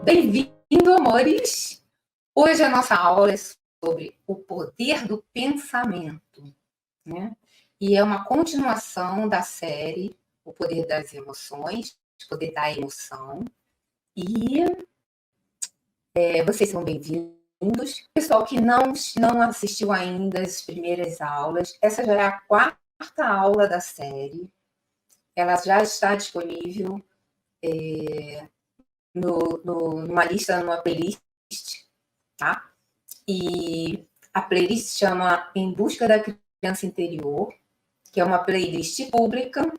Bem-vindo, amores! Hoje a nossa aula é sobre o poder do pensamento, né? E é uma continuação da série O Poder das Emoções, o Poder da Emoção. E vocês são bem-vindos. Pessoal que não assistiu ainda as primeiras aulas, essa já é a quarta aula da série. Ela já está disponível numa lista, numa playlist, tá? E a playlist chama Em Busca da Criança Interior, que é uma playlist pública,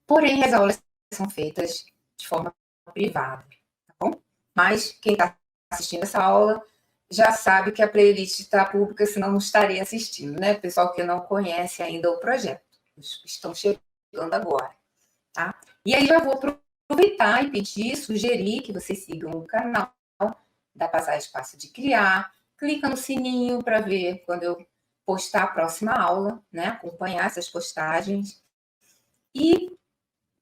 porém as aulas são feitas de forma privada, tá bom? Mas quem está assistindo essa aula já sabe que a playlist está pública, senão não estaria assistindo, né? Pessoal que não conhece ainda o projeto, estão chegando agora, tá? E aí já vou aproveitar e pedir, sugerir que vocês sigam o canal da Passar Espaço de Criar, clica no sininho para ver quando eu postar a próxima aula, né? Acompanhar essas postagens e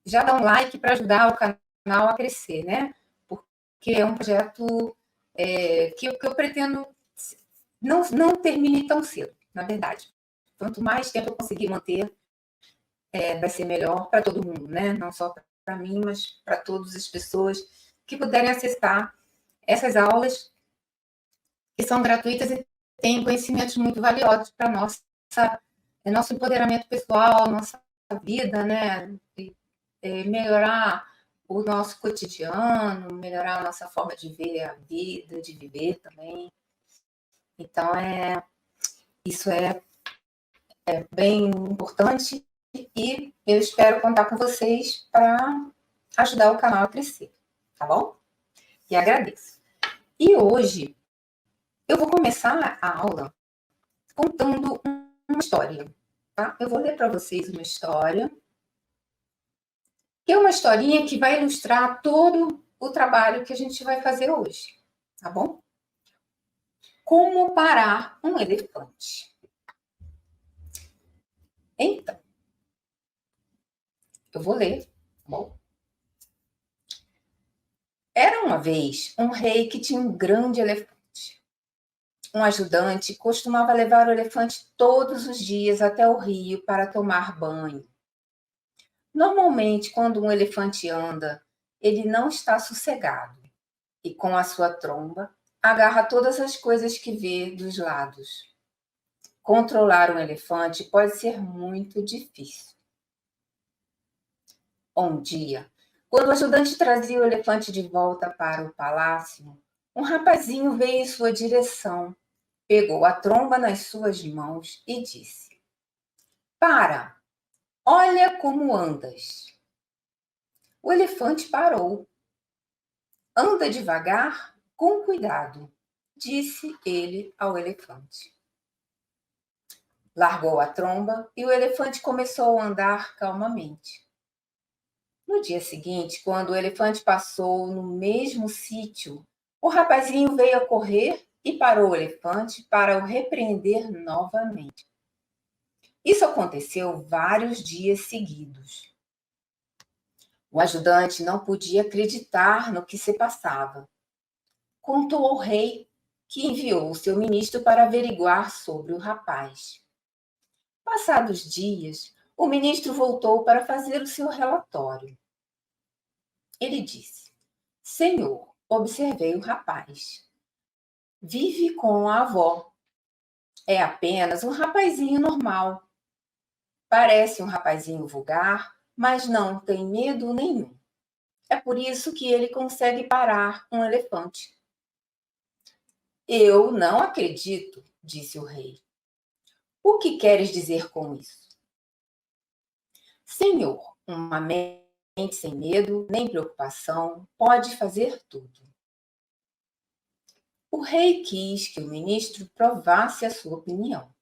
já dá um like para ajudar o canal a crescer, né? Porque é um projeto que eu pretendo não termine tão cedo, na verdade. Quanto mais tempo eu conseguir manter, vai ser melhor para todo mundo, né? Não só para mim, mas para todas as pessoas que puderem acessar essas aulas que são gratuitas e têm conhecimentos muito valiosos para nosso empoderamento pessoal, nossa vida, né? Melhorar o nosso cotidiano, melhorar a nossa forma de ver a vida, de viver também. Então, isso é bem importante e eu espero contar com vocês para ajudar o canal a crescer, tá bom? E agradeço. E hoje eu vou começar a aula contando uma história, tá? Eu vou ler para vocês uma história, que é uma historinha que vai ilustrar todo o trabalho que a gente vai fazer hoje, tá bom? Como parar um elefante. Então, eu vou ler, tá bom? Era uma vez um rei que tinha um grande elefante. Um ajudante costumava levar o elefante todos os dias até o rio para tomar banho. Normalmente, quando um elefante anda, ele não está sossegado e, com a sua tromba, agarra todas as coisas que vê dos lados. Controlar um elefante pode ser muito difícil. Um dia, quando o ajudante trazia o elefante de volta para o palácio, um rapazinho veio em sua direção, pegou a tromba nas suas mãos e disse: Para! Olha como andas! O elefante parou. Anda devagar, com cuidado, disse ele ao elefante. Largou a tromba e o elefante começou a andar calmamente. No dia seguinte, quando o elefante passou no mesmo sítio, o rapazinho veio a correr e parou o elefante para o repreender novamente. Isso aconteceu vários dias seguidos. O ajudante não podia acreditar no que se passava. Contou ao rei, que enviou o seu ministro para averiguar sobre o rapaz. Passados dias, o ministro voltou para fazer o seu relatório. Ele disse: Senhor, observei o rapaz. Vive com a avó. É apenas um rapazinho normal. Parece um rapazinho vulgar, mas não tem medo nenhum. É por isso que ele consegue parar um elefante. Eu não acredito, disse o rei. O que queres dizer com isso? Senhor, uma mente sem medo nem preocupação pode fazer tudo. O rei quis que o ministro provasse a sua opinião.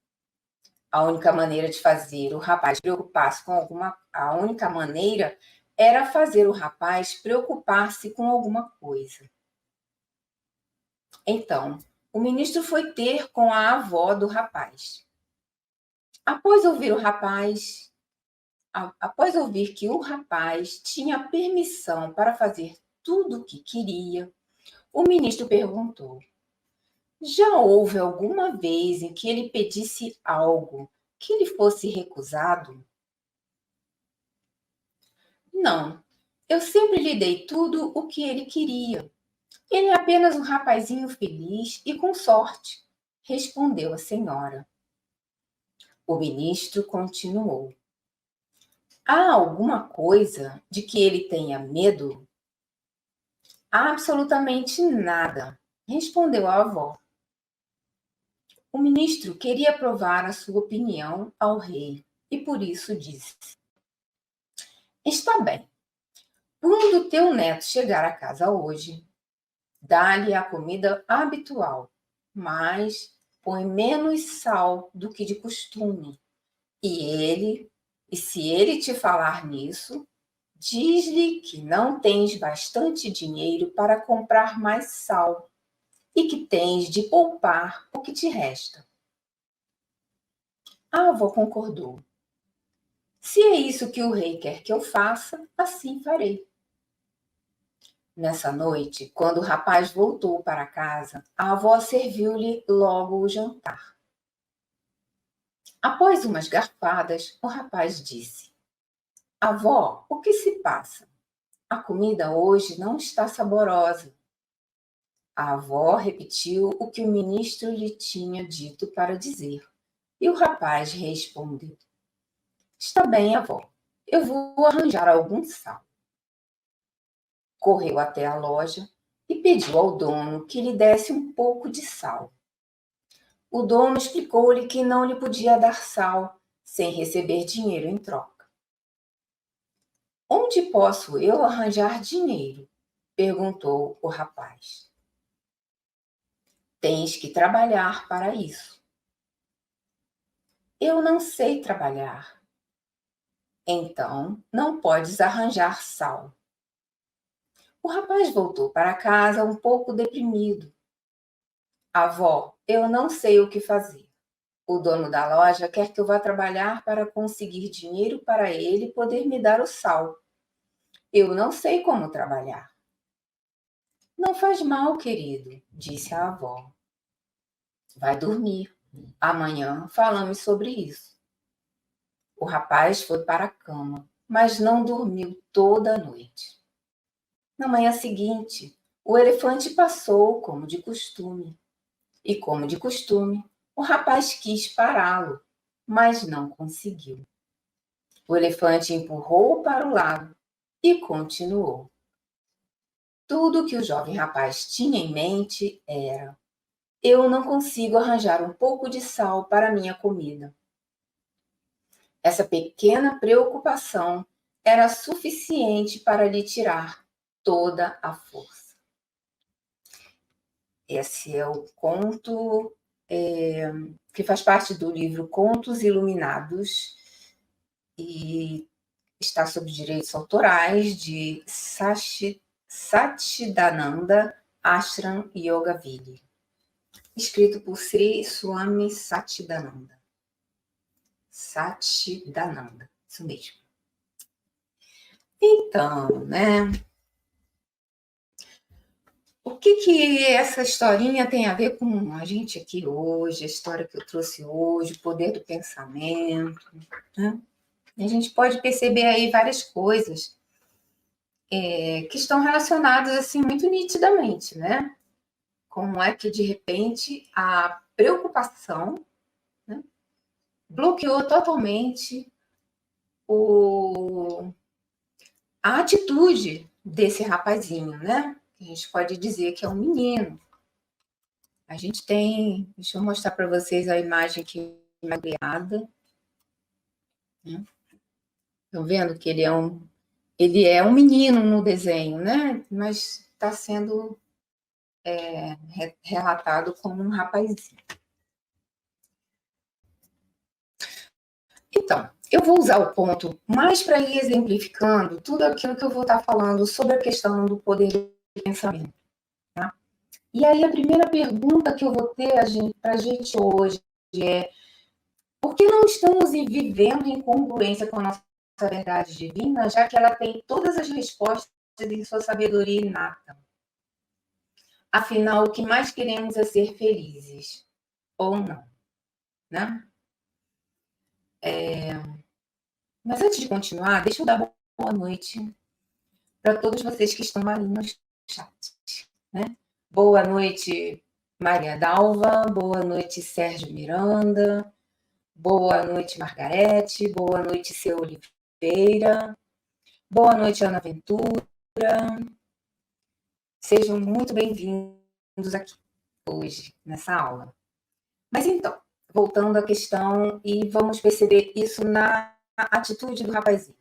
A única maneira de fazer o rapaz preocupar-se com a única maneira era fazer o rapaz preocupar-se com alguma coisa. Então, o ministro foi ter com a avó do rapaz. Após ouvir que o rapaz tinha permissão para fazer tudo o que queria, o ministro perguntou: já houve alguma vez em que ele pedisse algo que lhe fosse recusado? Não, eu sempre lhe dei tudo o que ele queria. Ele é apenas um rapazinho feliz e com sorte, respondeu a senhora. O ministro continuou: há alguma coisa de que ele tenha medo? Absolutamente nada, respondeu a avó. O ministro queria provar a sua opinião ao rei e por isso disse: está bem, quando teu neto chegar a casa hoje, dá-lhe a comida habitual, mas põe menos sal do que de costume. E se ele te falar nisso, diz-lhe que não tens bastante dinheiro para comprar mais sal e que tens de poupar o que te resta. A avó concordou. Se é isso que o rei quer que eu faça, assim farei. Nessa noite, quando o rapaz voltou para casa, a avó serviu-lhe logo o jantar. Após umas garfadas, o rapaz disse: avó, o que se passa? A comida hoje não está saborosa. A avó repetiu o que o ministro lhe tinha dito para dizer. E o rapaz respondeu: está bem, avó, eu vou arranjar algum sal. Correu até a loja e pediu ao dono que lhe desse um pouco de sal. O dono explicou-lhe que não lhe podia dar sal sem receber dinheiro em troca. Onde posso eu arranjar dinheiro? Perguntou o rapaz. Tens que trabalhar para isso. Eu não sei trabalhar. Então, não podes arranjar sal. O rapaz voltou para casa um pouco deprimido. Avó, eu não sei o que fazer. O dono da loja quer que eu vá trabalhar para conseguir dinheiro para ele poder me dar o sal. Eu não sei como trabalhar. Não faz mal, querido, disse a avó. Vai dormir. Amanhã falamos sobre isso. O rapaz foi para a cama, mas não dormiu toda a noite. Na manhã seguinte, o elefante passou como de costume. E como de costume, o rapaz quis pará-lo, mas não conseguiu. O elefante empurrou-o para o lado e continuou. Tudo que o jovem rapaz tinha em mente era: eu não consigo arranjar um pouco de sal para minha comida. Essa pequena preocupação era suficiente para lhe tirar toda a força. Esse é o conto que faz parte do livro Contos Iluminados e está sob direitos autorais de Satchidananda Ashram Yoga-Vidya, escrito por Sri Swami Satchidananda. Satchidananda, isso mesmo. Então, né? O que essa historinha tem a ver com a gente aqui hoje, a história que eu trouxe hoje, o poder do pensamento, né? A gente pode perceber aí várias coisas que estão relacionadas assim muito nitidamente, né? Como é que de repente a preocupação, né, bloqueou totalmente a atitude desse rapazinho, né? A gente pode dizer que é um menino. A gente tem, deixa eu mostrar para vocês a imagem que é criada. Né? Estão vendo que ele é um menino no desenho, né? Mas está sendo relatado como um rapazinho. Então, eu vou usar o ponto mais para ir exemplificando tudo aquilo que eu vou estar falando sobre a questão do poder do pensamento. Tá? E aí, a primeira pergunta que eu vou ter para a gente hoje é: por que não estamos vivendo em congruência com a nossa verdade divina, já que ela tem todas as respostas de sua sabedoria inata. Afinal, o que mais queremos é ser felizes, ou não, né? Mas antes de continuar, deixa eu dar boa noite para todos vocês que estão aí no chat, né? Boa noite, Maria Dalva, boa noite, Sérgio Miranda, boa noite, Margarete, boa noite, Seu Oliveira, boa noite, Ana Ventura. Sejam muito bem-vindos aqui hoje, nessa aula. Mas então, voltando à questão, e vamos perceber isso na atitude do rapazinho.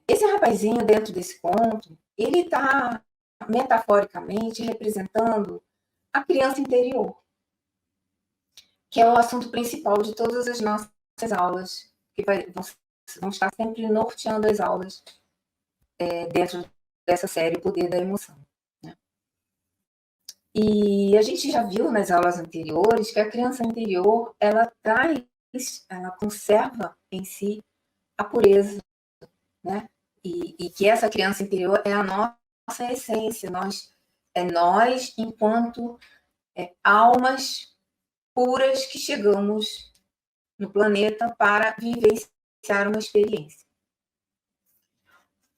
Esse rapazinho, dentro desse conto, ele está metaforicamente representando a criança interior, que é o assunto principal de todas as nossas aulas, que vão estar sempre norteando as aulas dentro dessa série O Poder da Emoção. Né? E a gente já viu nas aulas anteriores que a criança interior, ela conserva em si a pureza, né? E que essa criança interior é a nossa essência, nós enquanto almas puras que chegamos no planeta para vivenciar uma experiência.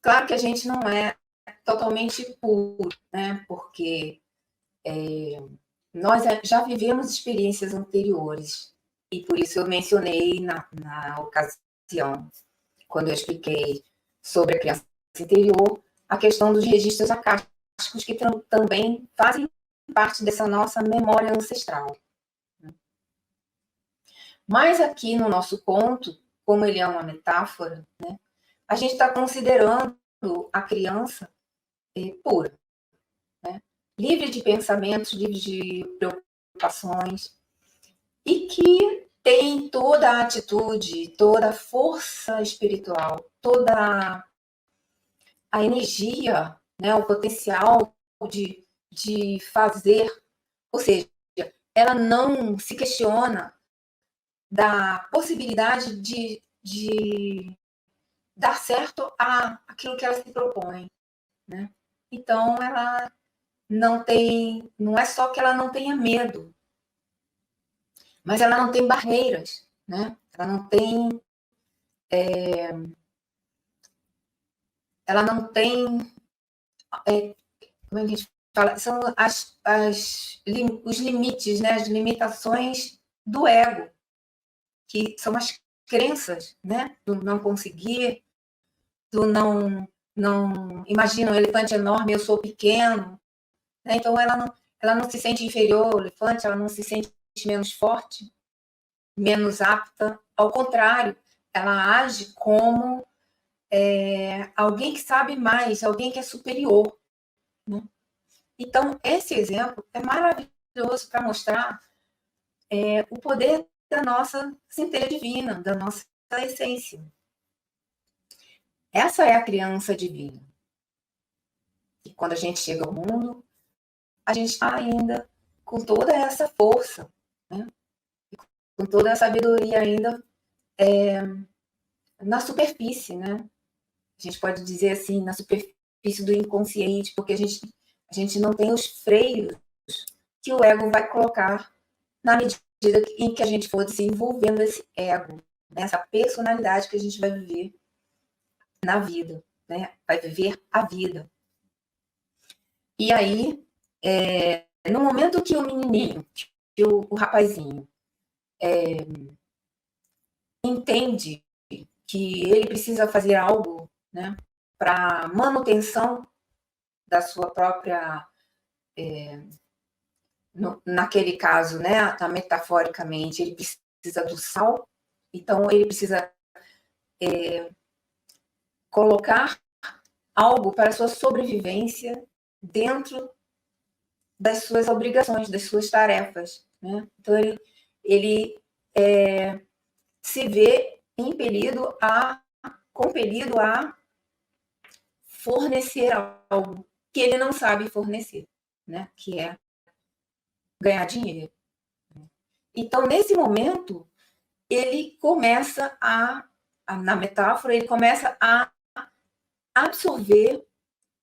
Claro que a gente não é totalmente puro, né? Porque nós já vivemos experiências anteriores, e por isso eu mencionei na ocasião, quando eu expliquei sobre a criança interior, a questão dos registros acásticos, que também fazem parte dessa nossa memória ancestral. Mas aqui no nosso conto, como ele é uma metáfora, né, a gente está considerando a criança pura, né, livre de pensamentos, livre de preocupações, e que tem toda a atitude, toda a força espiritual, toda a energia, né, o potencial de fazer, ou seja, ela não se questiona da possibilidade de dar certo aquilo que ela se propõe, né? Então, ela não é só que ela não tenha medo, mas ela não tem barreiras, né? Ela não tem como a gente fala, são os limites, né? As limitações do ego, que são as crenças, né? Do não conseguir, do não imagina um elefante enorme, eu sou pequeno, né? Então ela não se sente inferior ao elefante, ela não se sente menos forte, menos apta, ao contrário, ela age como alguém que sabe mais, alguém que é superior, né? Então esse exemplo é maravilhoso para mostrar o poder da nossa centelha divina, da nossa essência. Essa é a criança divina. E quando a gente chega ao mundo, a gente está ainda com toda essa força, né? Com toda a sabedoria ainda na superfície, né? A gente pode dizer assim, na superfície do inconsciente, porque a gente não tem os freios que o ego vai colocar na medida em que a gente for desenvolvendo esse ego, né? Essa personalidade que a gente vai viver na vida, né? Vai viver a vida. E aí, no momento que o menininho, que o rapazinho, entende que ele precisa fazer algo, né, para manutenção da sua própria, naquele caso, né, metaforicamente, ele precisa do sal, então ele precisa colocar algo para a sua sobrevivência dentro das suas obrigações, das suas tarefas, né? Então ele se vê compelido a fornecer algo que ele não sabe fornecer, né? Que é ganhar dinheiro. Então, nesse momento, ele começa na metáfora, ele começa a absorver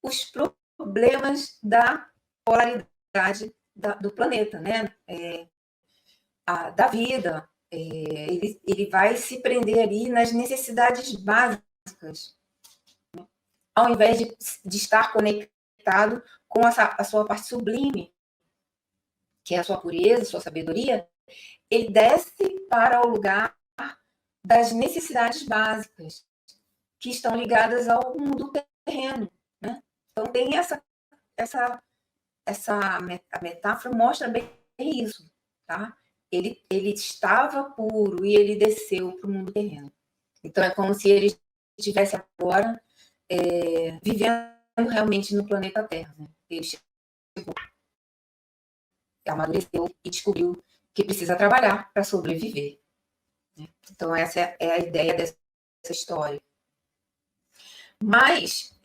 os problemas da polaridade do planeta, né? Da vida. Ele vai se prender ali nas necessidades básicas, ao invés de estar conectado com a sua parte sublime, que é a sua pureza, a sua sabedoria. Ele desce para o lugar das necessidades básicas, que estão ligadas ao mundo terreno, né? Então, tem a metáfora mostra bem isso, tá? Ele estava puro e ele desceu para o mundo terreno. Então, é como se ele estivesse agora vivendo realmente no planeta Terra, né? Ele chegou, amadureceu e descobriu que precisa trabalhar para sobreviver. Então, essa é a ideia dessa história. Mas,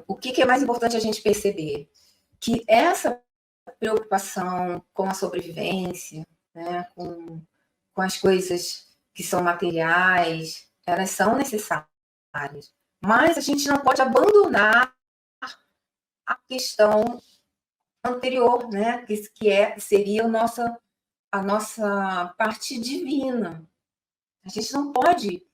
o que é mais importante a gente perceber? Que essa preocupação com a sobrevivência, né, com as coisas que são materiais, elas são necessárias. Mas a gente não pode abandonar a questão anterior, né, que seria a nossa parte divina. A gente não pode,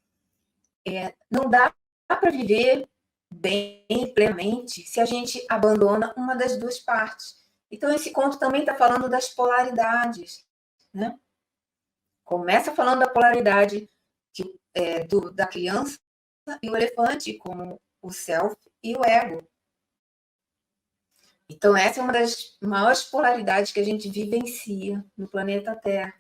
não dá para viver bem, plenamente, se a gente abandona uma das duas partes. Então, esse conto também está falando das polaridades, né? Começa falando da polaridade da criança e o elefante, como o self e o ego. Então, essa é uma das maiores polaridades que a gente vivencia no planeta Terra.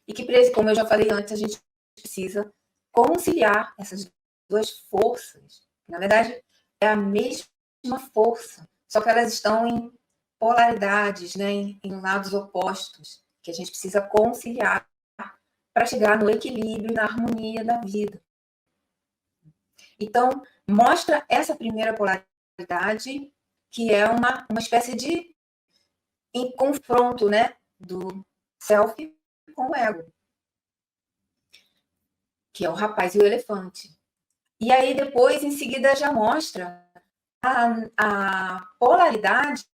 E que, como eu já falei antes, a gente precisa conciliar essas duas forças. Na verdade, é a mesma força, só que elas estão em polaridades, né? em lados opostos, que a gente precisa conciliar para chegar no equilíbrio, na harmonia da vida. Então, mostra essa primeira polaridade, que é uma espécie de confronto, né, do self com o ego, que é o rapaz e o elefante. E aí, depois, em seguida, já mostra a polaridade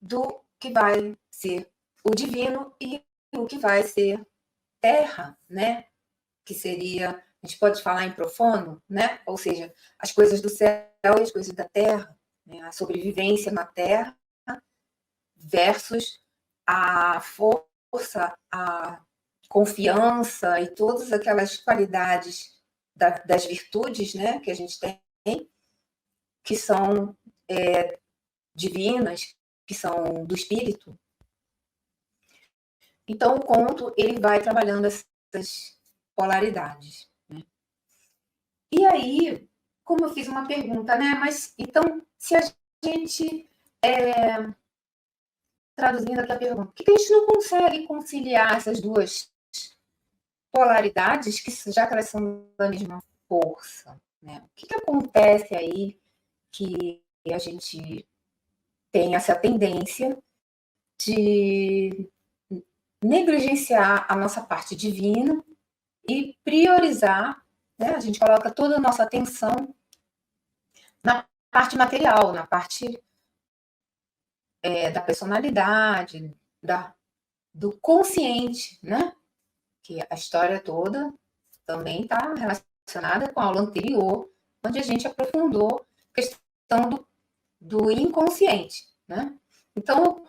do que vai ser o divino e o que vai ser terra, né? Que seria, a gente pode falar em profano, né? Ou seja, as coisas do céu e as coisas da terra, né? A sobrevivência na terra versus a força, a confiança e todas aquelas qualidades das virtudes, né? Que a gente tem, que são divinas, que são do espírito. Então, o conto ele vai trabalhando essas polaridades, né? E aí, como eu fiz uma pergunta, né? Mas então, se a gente traduzindo aqui a pergunta, por que a gente não consegue conciliar essas duas polaridades, que já que elas são da mesma força, né? O que acontece aí que a gente tem essa tendência de negligenciar a nossa parte divina e priorizar, né? A gente coloca toda a nossa atenção na parte material, na parte da personalidade, do consciente, né? Que a história toda também está relacionada com a aula anterior, onde a gente aprofundou a questão do inconsciente, né? Então,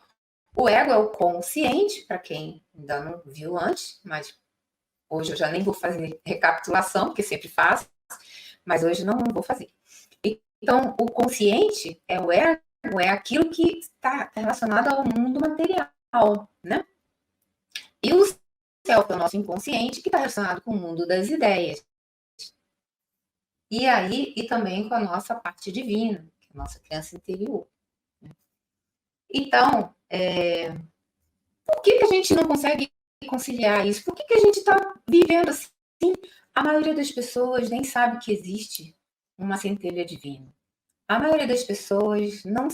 o ego é o consciente, para quem ainda não viu antes, mas hoje eu já nem vou fazer recapitulação, porque sempre faço, mas hoje não vou fazer. Então, o consciente é o ego, é aquilo que está relacionado ao mundo material, né? E o self é o nosso inconsciente, que está relacionado com o mundo das ideias. E aí, e também com a nossa parte divina, que é a nossa criança interior. Então, por que a gente não consegue conciliar isso? Por que a gente está vivendo assim? A maioria das pessoas nem sabe que existe uma centelha divina. A maioria das pessoas não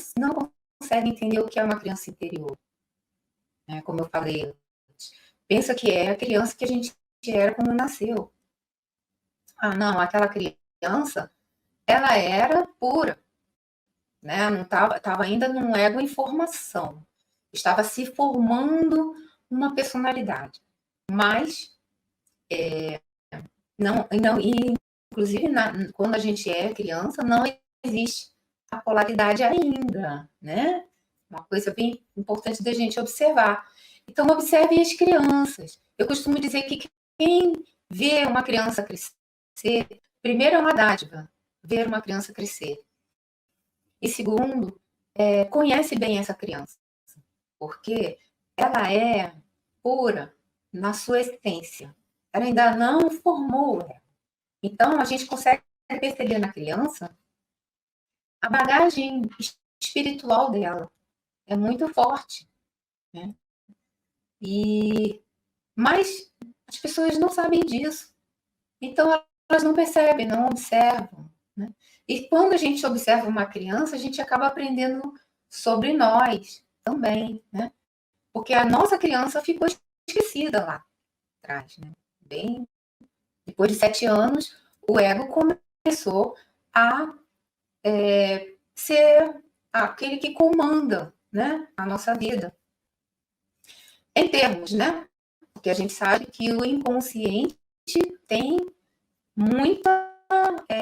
consegue entender o que é uma criança interior. Como eu falei antes. Pensa que é a criança que a gente era quando nasceu. Ah, não, aquela criança, ela era pura, né? Não estava ainda num ego em formação, estava se formando uma personalidade, mas não, e inclusive quando a gente é criança, não existe a polaridade ainda, né? Uma coisa bem importante da gente observar. Então, observe as crianças. Eu costumo dizer que quem vê uma criança crescer, primeiro é uma dádiva, ver uma criança crescer. E segundo, conhece bem essa criança, porque ela é pura na sua essência. Ela ainda não formou. Então, a gente consegue perceber na criança a bagagem espiritual dela. É muito forte, né? Mas as pessoas não sabem disso. Então, elas não percebem, não observam, né? E quando a gente observa uma criança, a gente acaba aprendendo sobre nós também, né? Porque a nossa criança ficou esquecida lá atrás, né? Bem, depois de 7 anos, o ego começou a ser aquele que comanda, né, a nossa vida. Em termos, né? Porque a gente sabe que o inconsciente tem muita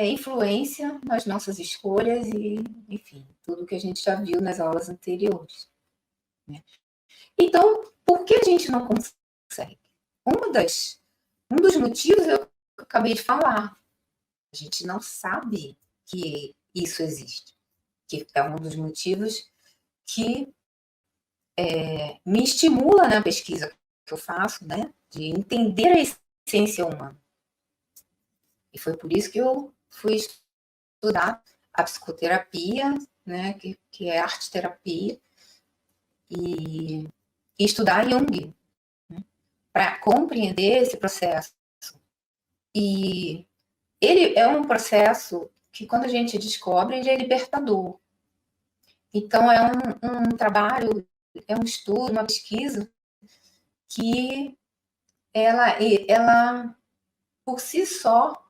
influência nas nossas escolhas e, enfim, tudo que a gente já viu nas aulas anteriores, né? Então, por que a gente não consegue? Um dos motivos eu acabei de falar. A gente não sabe que isso existe. Que é um dos motivos que me estimula na pesquisa que eu faço, né, de entender a essência humana. E foi por isso que eu fui estudar a psicoterapia, né, que é arte-terapia, e estudar Jung, né, para compreender esse processo. E ele é um processo que, quando a gente descobre, ele é libertador. Então, é um trabalho, é um estudo, uma pesquisa que ela por si só,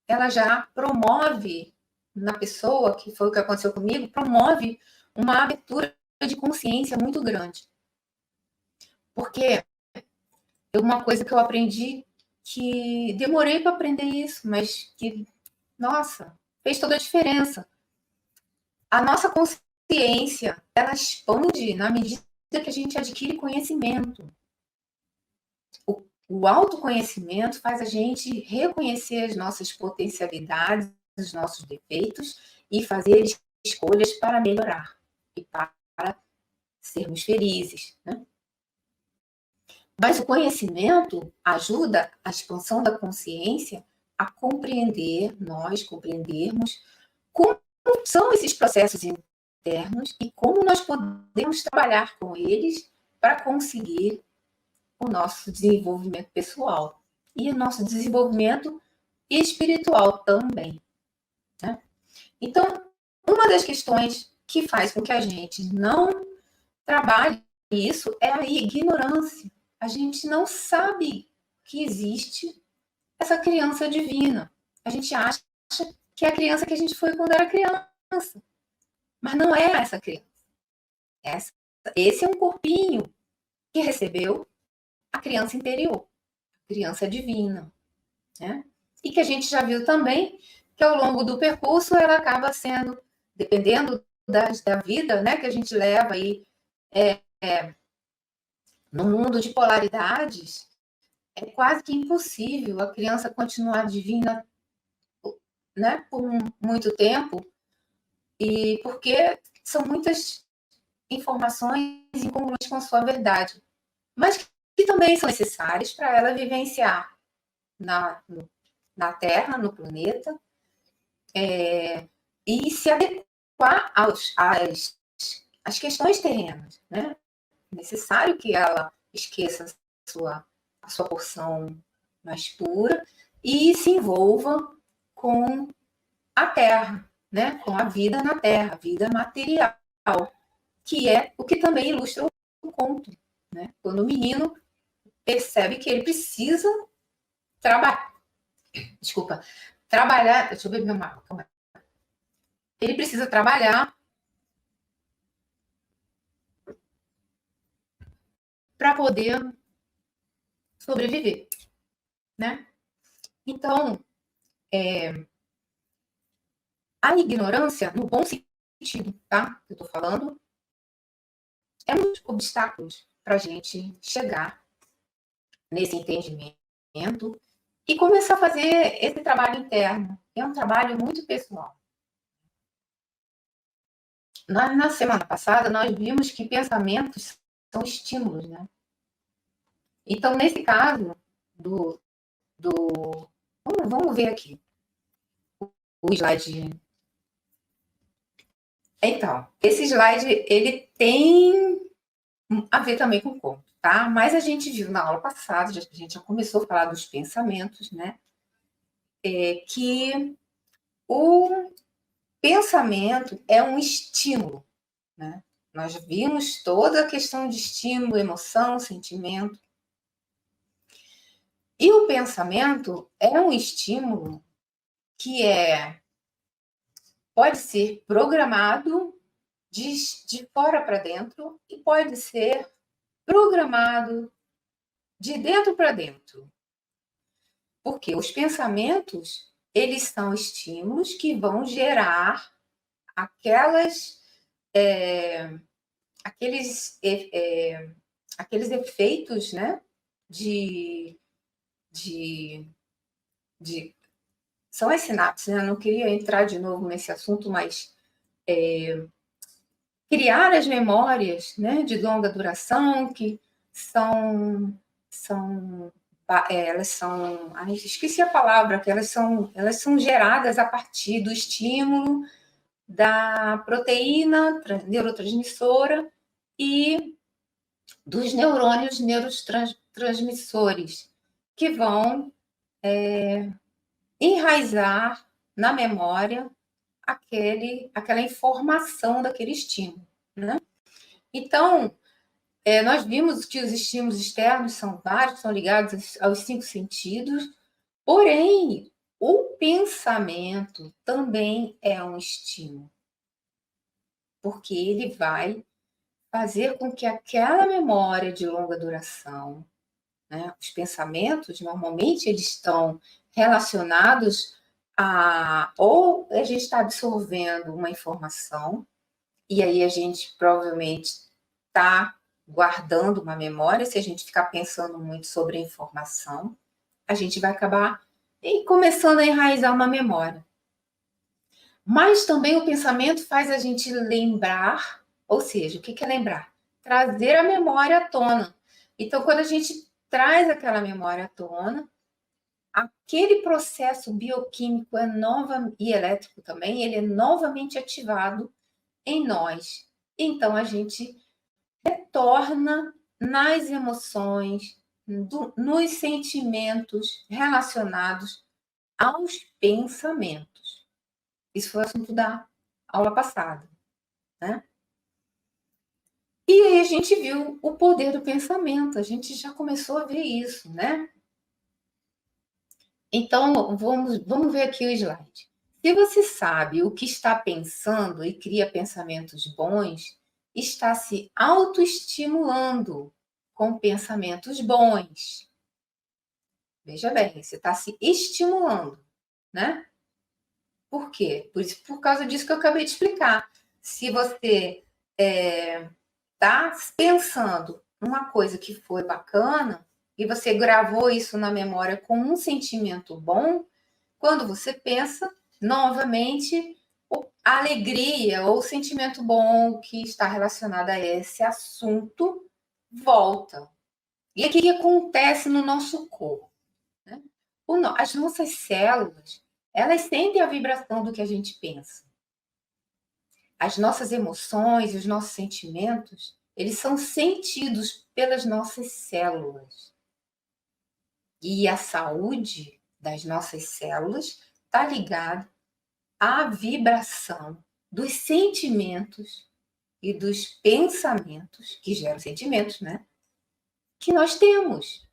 ela já promove na pessoa, que foi o que aconteceu comigo, promove uma abertura de consciência muito grande. Porque é uma coisa que eu aprendi, que demorei para aprender isso, mas que, nossa, fez toda a diferença. A nossa consciência, ela expande na medida que a gente adquire conhecimento. O autoconhecimento faz a gente reconhecer as nossas potencialidades, os nossos defeitos e fazer escolhas para melhorar e para sermos felizes, né? Mas o conhecimento ajuda a expansão da consciência a compreender, nós compreendermos como são esses processos internos e como nós podemos trabalhar com eles para conseguir o nosso desenvolvimento pessoal e o nosso desenvolvimento espiritual também, né? Então, uma das questões que faz com que a gente não trabalhe isso é a ignorância. A gente não sabe que existe essa criança divina. A gente acha que é a criança que a gente foi quando era criança, mas não é essa criança. Esse é um corpinho que recebeu a criança interior, a criança divina, né? E que a gente já viu também que ao longo do percurso ela acaba sendo, dependendo da vida, né, que a gente leva aí no mundo de polaridades, é quase que impossível a criança continuar divina, né, por muito tempo, e porque são muitas informações incongruentes com a sua verdade, mas que também são necessárias para ela vivenciar na, na Terra, no planeta, e se adequar às questões terrenas, né? É necessário que ela esqueça a sua porção mais pura e se envolva com a Terra, né? Com a vida na Terra, a vida material, que é o que também ilustra o conto, né? Quando o menino percebe que ele precisa trabalhar, desculpa, trabalhar, deixa eu ver meu mapa, ele precisa trabalhar para poder sobreviver, né? Então, a ignorância, no bom sentido, tá? Eu estou falando, é um dos obstáculos para a gente chegar nesse entendimento e começar a fazer esse trabalho interno. É um trabalho muito pessoal. Na semana passada, nós vimos que pensamentos são estímulos, né? Então, nesse caso vamos ver aqui o slide. Então, esse slide, ele tem a ver também com o conto, tá? Mas a gente viu na aula passada, a gente já começou a falar dos pensamentos, né? Que o pensamento é um estímulo, né? Nós vimos toda a questão de estímulo, emoção, sentimento. E o pensamento é um estímulo que pode ser programado de fora para dentro e pode ser programado de dentro para dentro. Porque os pensamentos, eles são estímulos que vão gerar aqueles efeitos, né, são as sinapses, né? Eu não queria entrar de novo nesse assunto, mas criar as memórias, né, de longa duração, que elas são, esqueci a palavra, que elas são geradas a partir do estímulo da proteína neurotransmissora e dos neurônios neurotransmissores, que vão enraizar na memória aquela informação daquele estímulo, né? Então, nós vimos que os estímulos externos são vários, são ligados aos 5 sentidos, porém, o pensamento também é um estímulo, porque ele vai fazer com que aquela memória de longa duração, né, os pensamentos, normalmente, eles estão relacionados ou a gente está absorvendo uma informação, e aí a gente provavelmente está guardando uma memória. Se a gente ficar pensando muito sobre a informação, a gente vai acabar começando a enraizar uma memória. Mas também o pensamento faz a gente lembrar, ou seja, o que é lembrar? Trazer a memória à tona. Então, quando a gente traz aquela memória à tona, aquele processo bioquímico e elétrico também, ele é novamente ativado em nós. Então, a gente retorna nas emoções, nos sentimentos relacionados aos pensamentos. Isso foi o assunto da aula passada, né? E aí a gente viu o poder do pensamento, a gente já começou a ver isso, né? Então, vamos ver aqui o slide. Se você sabe o que está pensando e cria pensamentos bons, está se autoestimulando com pensamentos bons. Veja bem, você está se estimulando, né? Por quê? Por causa disso que eu acabei de explicar. Se você está pensando numa coisa que foi bacana e você gravou isso na memória com um sentimento bom, quando você pensa, novamente, a alegria ou o sentimento bom que está relacionado a esse assunto volta. E o que acontece no nosso corpo? Né? As nossas células, elas sentem a vibração do que a gente pensa. As nossas emoções e os nossos sentimentos, eles são sentidos pelas nossas células. E a saúde das nossas células está ligada à vibração dos sentimentos e dos pensamentos, que geram sentimentos, né? Que nós temos.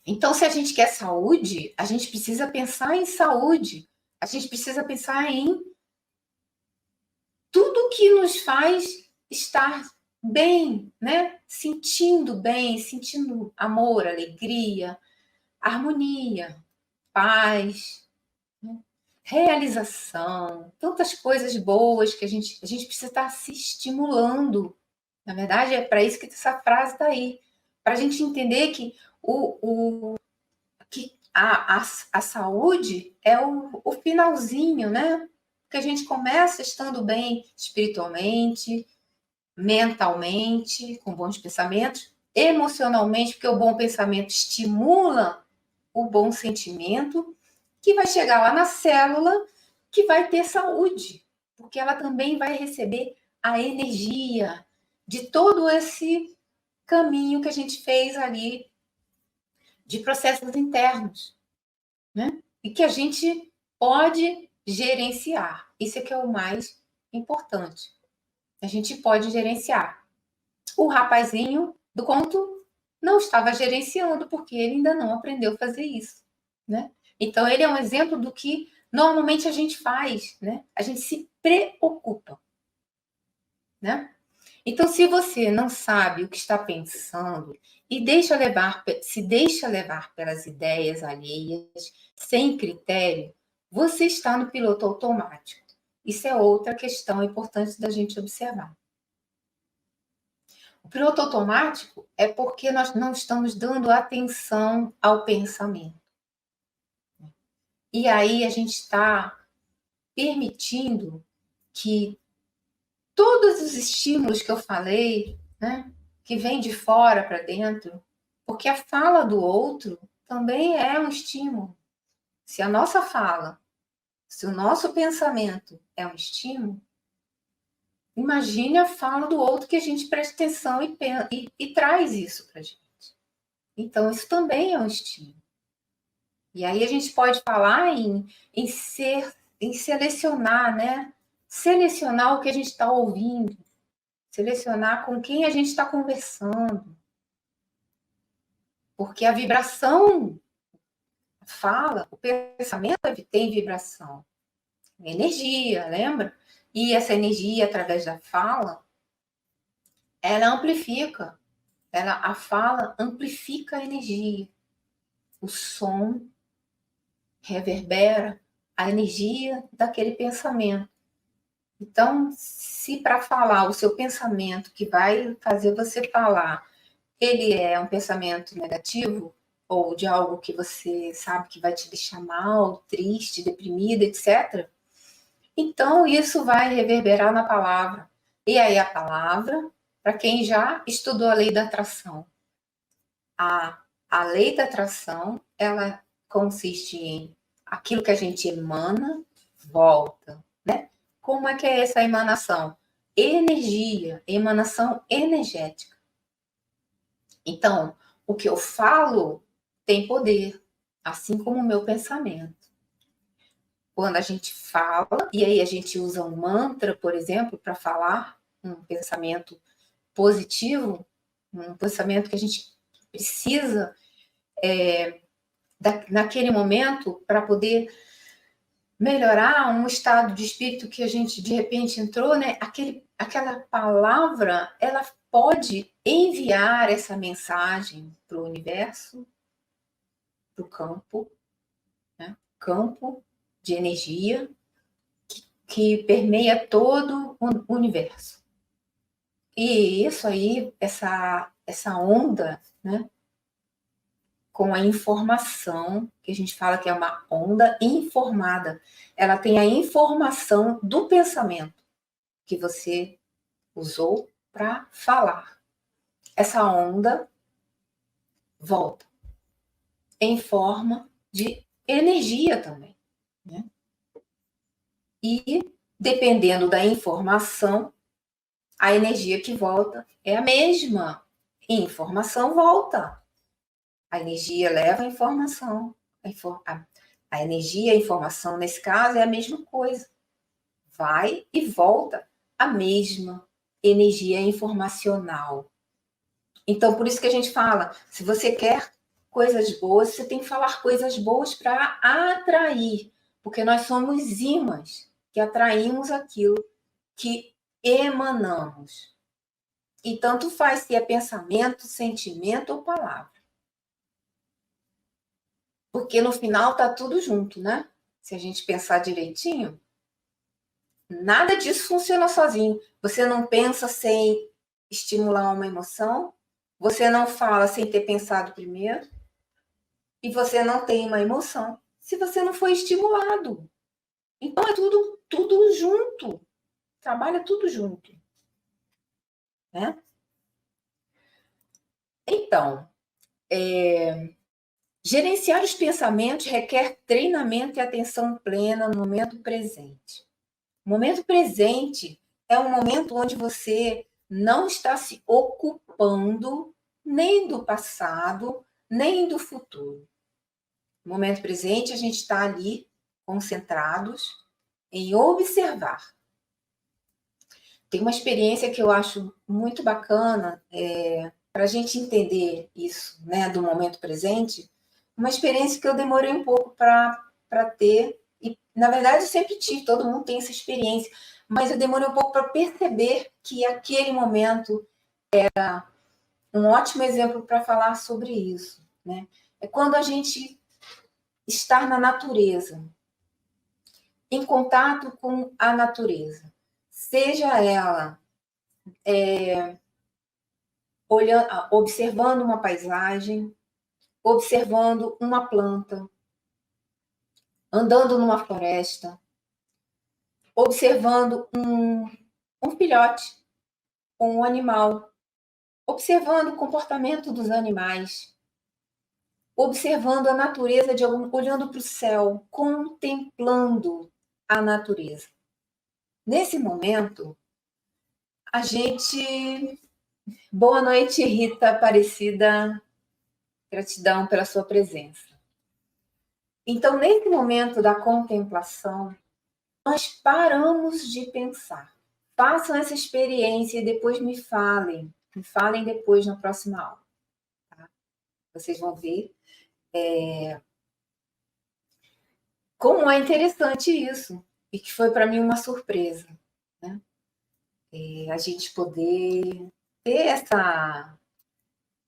Então, se a gente quer saúde, a gente precisa pensar em saúde. A gente precisa pensar em tudo que nos faz estar bem, né? Sentindo bem, sentindo amor, alegria, harmonia, paz, né? Realização, tantas coisas boas que a gente precisa estar se estimulando. Na verdade, é para isso que essa frase está aí, para a gente entender que a saúde é o finalzinho, né? Que a gente começa estando bem espiritualmente, mentalmente, com bons pensamentos, emocionalmente, porque o bom pensamento estimula o bom sentimento, que vai chegar lá na célula, que vai ter saúde, porque ela também vai receber a energia de todo esse caminho que a gente fez ali de processos internos, né? E que a gente pode gerenciar. Isso é que é o mais importante. A gente pode gerenciar. O rapazinho do conto não estava gerenciando porque ele ainda não aprendeu a fazer isso, né? Então ele é um exemplo do que normalmente a gente faz, né? A gente se preocupa, né? Então, se você não sabe o que está pensando e se deixa levar pelas ideias alheias, sem critério, você está no piloto automático. Isso é outra questão importante da gente observar. O piloto automático é porque nós não estamos dando atenção ao pensamento. E aí a gente está permitindo que todos os estímulos que eu falei, né, que vêm de fora para dentro, porque a fala do outro também é um estímulo. Se a nossa fala, se o nosso pensamento é um estímulo, imagine a fala do outro que a gente presta atenção e traz isso para a gente. Então, isso também é um estímulo. E aí a gente pode falar em selecionar, né? Selecionar o que a gente está ouvindo, selecionar com quem a gente está conversando. Porque a vibração, a fala, o pensamento tem vibração, energia, lembra? E essa energia, através da fala, ela amplifica. A fala amplifica a energia. O som reverbera a energia daquele pensamento. Então, se para falar o seu pensamento que vai fazer você falar, ele é um pensamento negativo, ou de algo que você sabe que vai te deixar mal, triste, deprimida, etc., então isso vai reverberar na palavra. E aí a palavra, para quem já estudou a lei da atração, a lei da atração, ela consiste em aquilo que a gente emana, volta, né? Como é que é essa emanação? Energia, emanação energética. Então, o que eu falo tem poder, assim como o meu pensamento. Quando a gente fala, e aí a gente usa um mantra, por exemplo, para falar um pensamento positivo, um pensamento que a gente precisa naquele momento para poder melhorar um estado de espírito que a gente de repente entrou, né? Aquela palavra, ela pode enviar essa mensagem para o universo, para o campo, né? Campo de energia que permeia todo o universo. E isso aí, essa onda, né? Com a informação, que a gente fala que é uma onda informada. Ela tem a informação do pensamento que você usou para falar. Essa onda volta em forma de energia também, né? E dependendo da informação, a energia que volta é a mesma. Informação volta. A energia leva a informação. A energia, a informação, nesse caso, é a mesma coisa. Vai e volta a mesma energia informacional. Então, por isso que a gente fala, se você quer coisas boas, você tem que falar coisas boas para atrair, porque nós somos ímãs que atraímos aquilo que emanamos. E tanto faz se é pensamento, sentimento ou palavra. Porque no final tá tudo junto, né? Se a gente pensar direitinho, nada disso funciona sozinho. Você não pensa sem estimular uma emoção, você não fala sem ter pensado primeiro, e você não tem uma emoção se você não foi estimulado. Então é tudo junto. Trabalha tudo junto. Né? Então, gerenciar os pensamentos requer treinamento e atenção plena no momento presente. O momento presente é um momento onde você não está se ocupando nem do passado, nem do futuro. No momento presente, a gente está ali concentrados em observar. Tem uma experiência que eu acho muito bacana para a gente entender isso, né, do momento presente. Uma experiência que eu demorei um pouco para ter, e na verdade eu sempre tive, todo mundo tem essa experiência, mas eu demorei um pouco para perceber que aquele momento era um ótimo exemplo para falar sobre isso, né? É quando a gente está na natureza, em contato com a natureza, seja ela olhando, observando uma paisagem, observando uma planta, andando numa floresta, observando um filhote, um animal, observando o comportamento dos animais, observando a natureza, olhando para o céu, contemplando a natureza. Nesse momento, a gente... Boa noite, Rita Aparecida. Gratidão pela sua presença. Então, nesse momento da contemplação, nós paramos de pensar. Façam essa experiência e depois me falem. Me falem depois na próxima aula. Tá? Vocês vão ver como é interessante isso. E que foi para mim uma surpresa. Né? A gente poder ter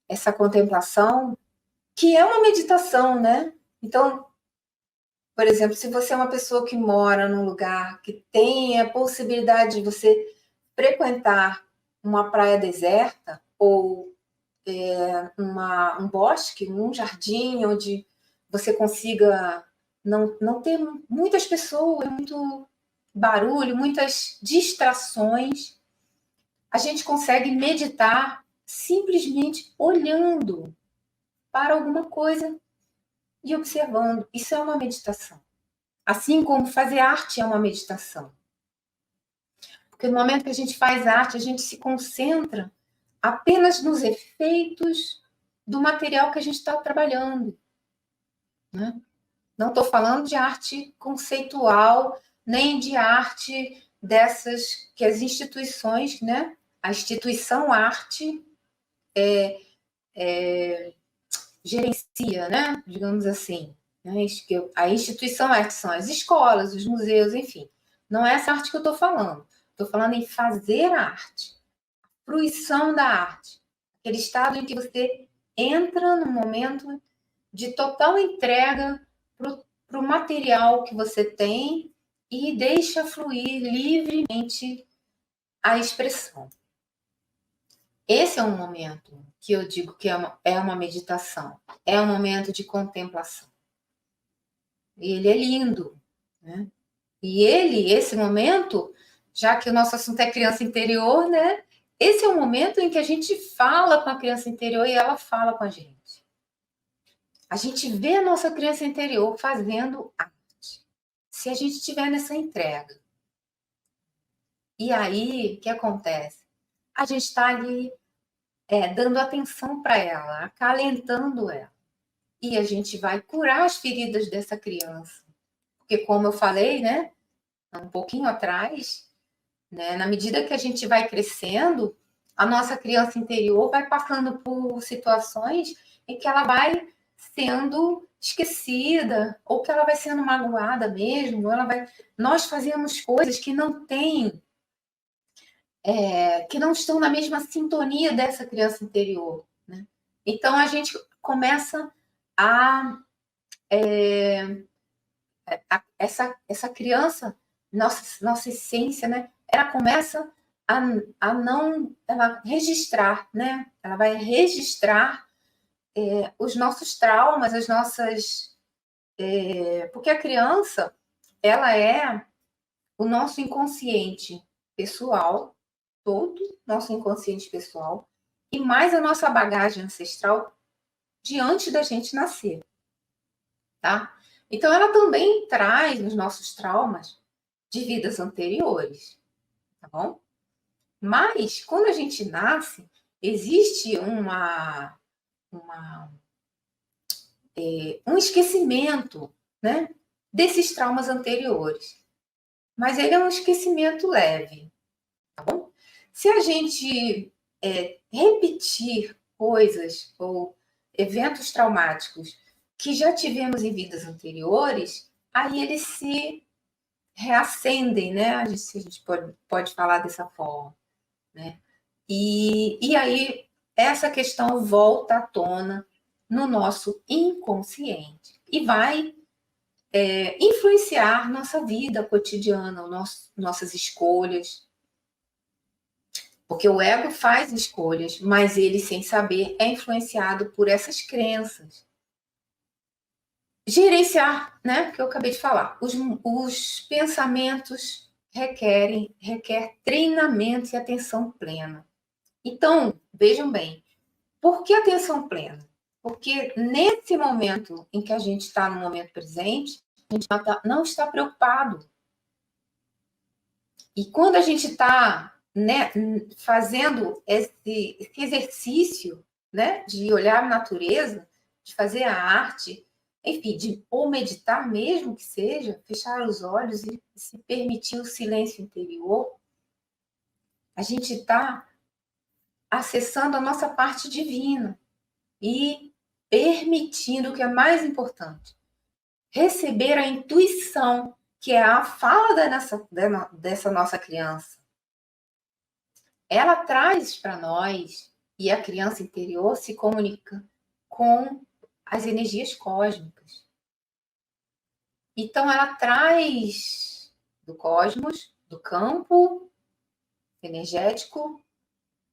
essa contemplação, que é uma meditação, né? Então, por exemplo, se você é uma pessoa que mora num lugar que tem a possibilidade de você frequentar uma praia deserta ou um bosque, um jardim onde você consiga não ter muitas pessoas, muito barulho, muitas distrações, a gente consegue meditar simplesmente olhando para alguma coisa e observando. Isso é uma meditação. Assim como fazer arte é uma meditação. Porque no momento que a gente faz arte, a gente se concentra apenas nos efeitos do material que a gente está trabalhando. Né? Não estou falando de arte conceitual, nem de arte dessas que as instituições, né? A instituição arte gerencia, né? Digamos assim. A instituição arte são as escolas, os museus, enfim. Não é essa arte que eu estou falando. Estou falando em fazer arte. A fruição da arte. Aquele estado em que você entra no momento de total entrega para o material que você tem e deixa fluir livremente a expressão. Esse é um momento que eu digo que é uma meditação, é um momento de contemplação. E ele é lindo, né? E esse momento, já que o nosso assunto é criança interior, né? Esse é o momento em que a gente fala com a criança interior e ela fala com a gente. A gente vê a nossa criança interior fazendo arte. Se a gente estiver nessa entrega. E aí, o que acontece? A gente está ali dando atenção para ela, acalentando ela. E a gente vai curar as feridas dessa criança. Porque, como eu falei, né, um pouquinho atrás, né, na medida que a gente vai crescendo, a nossa criança interior vai passando por situações em que ela vai sendo esquecida, ou que ela vai sendo magoada mesmo, nós fazemos coisas que não têm que não estão na mesma sintonia dessa criança interior, né? Então, a gente começa essa criança, nossa essência, né? Ela começa a não ela registrar, né? Ela vai registrar os nossos traumas, as nossas... porque a criança, ela é o nosso inconsciente pessoal, todo nosso inconsciente pessoal, e mais a nossa bagagem ancestral de antes da gente nascer, tá? Então, ela também traz os nossos traumas de vidas anteriores, tá bom? Mas, quando a gente nasce, existe um esquecimento, né, desses traumas anteriores. Mas ele é um esquecimento leve, tá bom? Se a gente repetir coisas ou eventos traumáticos que já tivemos em vidas anteriores, aí eles se reacendem, né? A gente pode falar dessa forma, né? E aí essa questão volta à tona no nosso inconsciente e vai influenciar nossa vida cotidiana, nossas escolhas. Porque o ego faz escolhas, mas ele, sem saber, é influenciado por essas crenças. Gerenciar, né? Que eu acabei de falar. Os pensamentos requer treinamento e atenção plena. Então, vejam bem, por que atenção plena? Porque nesse momento em que a gente está no momento presente, a gente não está preocupado. E quando a gente está, né, fazendo esse exercício, né, de olhar a natureza, de fazer a arte, enfim, ou meditar mesmo que seja, fechar os olhos e se permitir o silêncio interior, a gente está acessando a nossa parte divina e permitindo, o que é mais importante, receber a intuição, que é a fala dessa nossa criança. Ela traz para nós, e a criança interior se comunica com as energias cósmicas. Então, ela traz do cosmos, do campo energético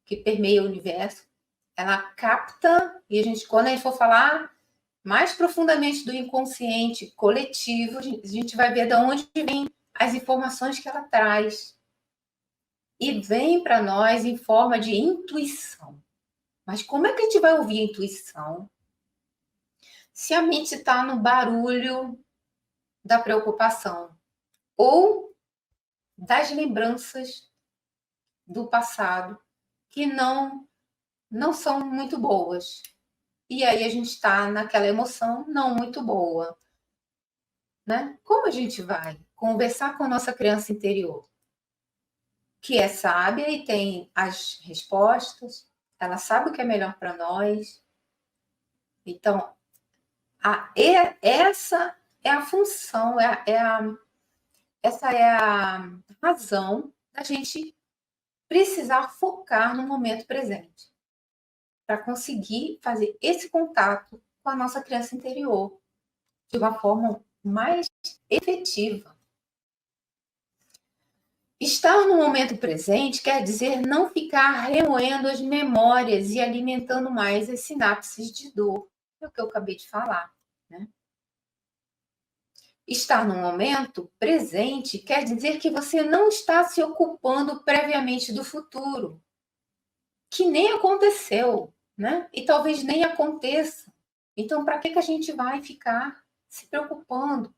que permeia o universo, ela capta, e quando a gente for falar mais profundamente do inconsciente coletivo, a gente vai ver de onde vêm as informações que ela traz. E vem para nós em forma de intuição. Mas como é que a gente vai ouvir a intuição se a mente está no barulho da preocupação ou das lembranças do passado que não são muito boas? E aí a gente está naquela emoção não muito boa, né? Como a gente vai conversar com a nossa criança interior, que é sábia e tem as respostas, ela sabe o que é melhor para nós. Então, essa é a função, essa é a razão da gente precisar focar no momento presente, para conseguir fazer esse contato com a nossa criança interior de uma forma mais efetiva. Estar no momento presente quer dizer não ficar remoendo as memórias e alimentando mais as sinapses de dor. É o que eu acabei de falar, né? Estar no momento presente quer dizer que você não está se ocupando previamente do futuro, que nem aconteceu, né? E talvez nem aconteça. Então, para que a gente vai ficar se preocupando?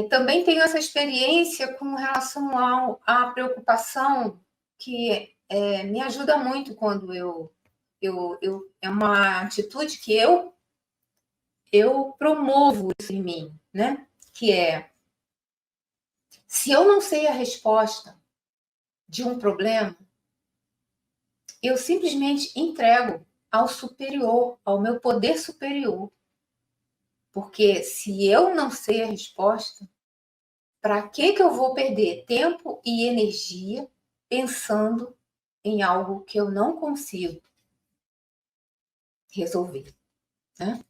Também tenho essa experiência com relação à preocupação, que me ajuda muito quando é uma atitude que eu promovo isso em mim, né? Que é, se eu não sei a resposta de um problema, eu simplesmente entrego ao superior, ao meu poder superior. Porque se eu não sei a resposta, para que eu vou perder tempo e energia pensando em algo que eu não consigo resolver, né?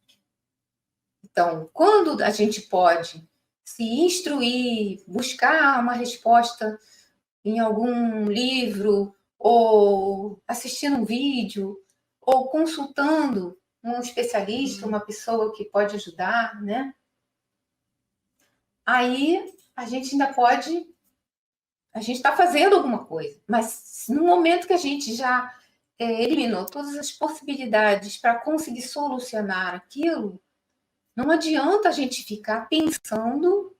Então, quando a gente pode se instruir, buscar uma resposta em algum livro, ou assistindo um vídeo, ou consultando um especialista, uma pessoa que pode ajudar, né? Aí a gente ainda pode, a gente está fazendo alguma coisa, mas no momento que a gente já eliminou todas as possibilidades para conseguir solucionar aquilo, não adianta a gente ficar pensando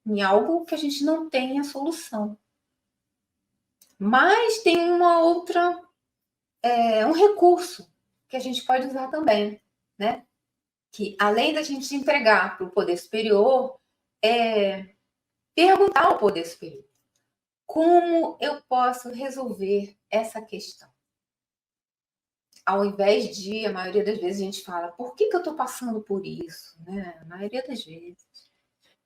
em algo que a gente não tem a solução. Mas tem uma outra, um recurso que a gente pode usar também, né? Que além da gente entregar para o poder superior, perguntar ao poder superior como eu posso resolver essa questão. Ao invés de, a maioria das vezes, a gente fala, por que eu estou passando por isso? Né? A maioria das vezes.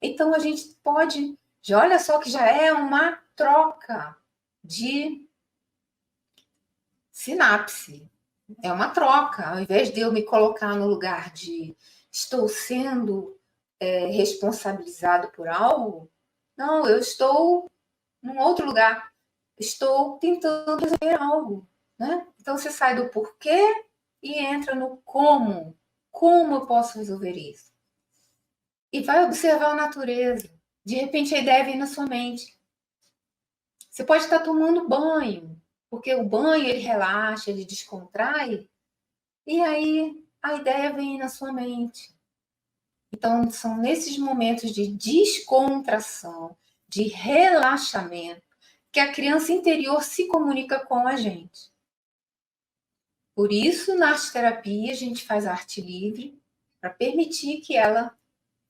Então, a gente pode, já olha só que já é uma troca de sinapse. É uma troca. Ao invés de eu me colocar no lugar de estou sendo responsabilizado por algo, não, eu estou num outro lugar. Estou tentando resolver algo. Né? Então, você sai do porquê e entra no como. Como eu posso resolver isso? E vai observar a natureza. De repente, a ideia vem na sua mente. Você pode estar tomando banho, porque o banho ele relaxa, ele descontrai, e aí a ideia vem na sua mente. Então, são nesses momentos de descontração, de relaxamento, que a criança interior se comunica com a gente. Por isso, na arte-terapia, a gente faz arte livre para permitir que ela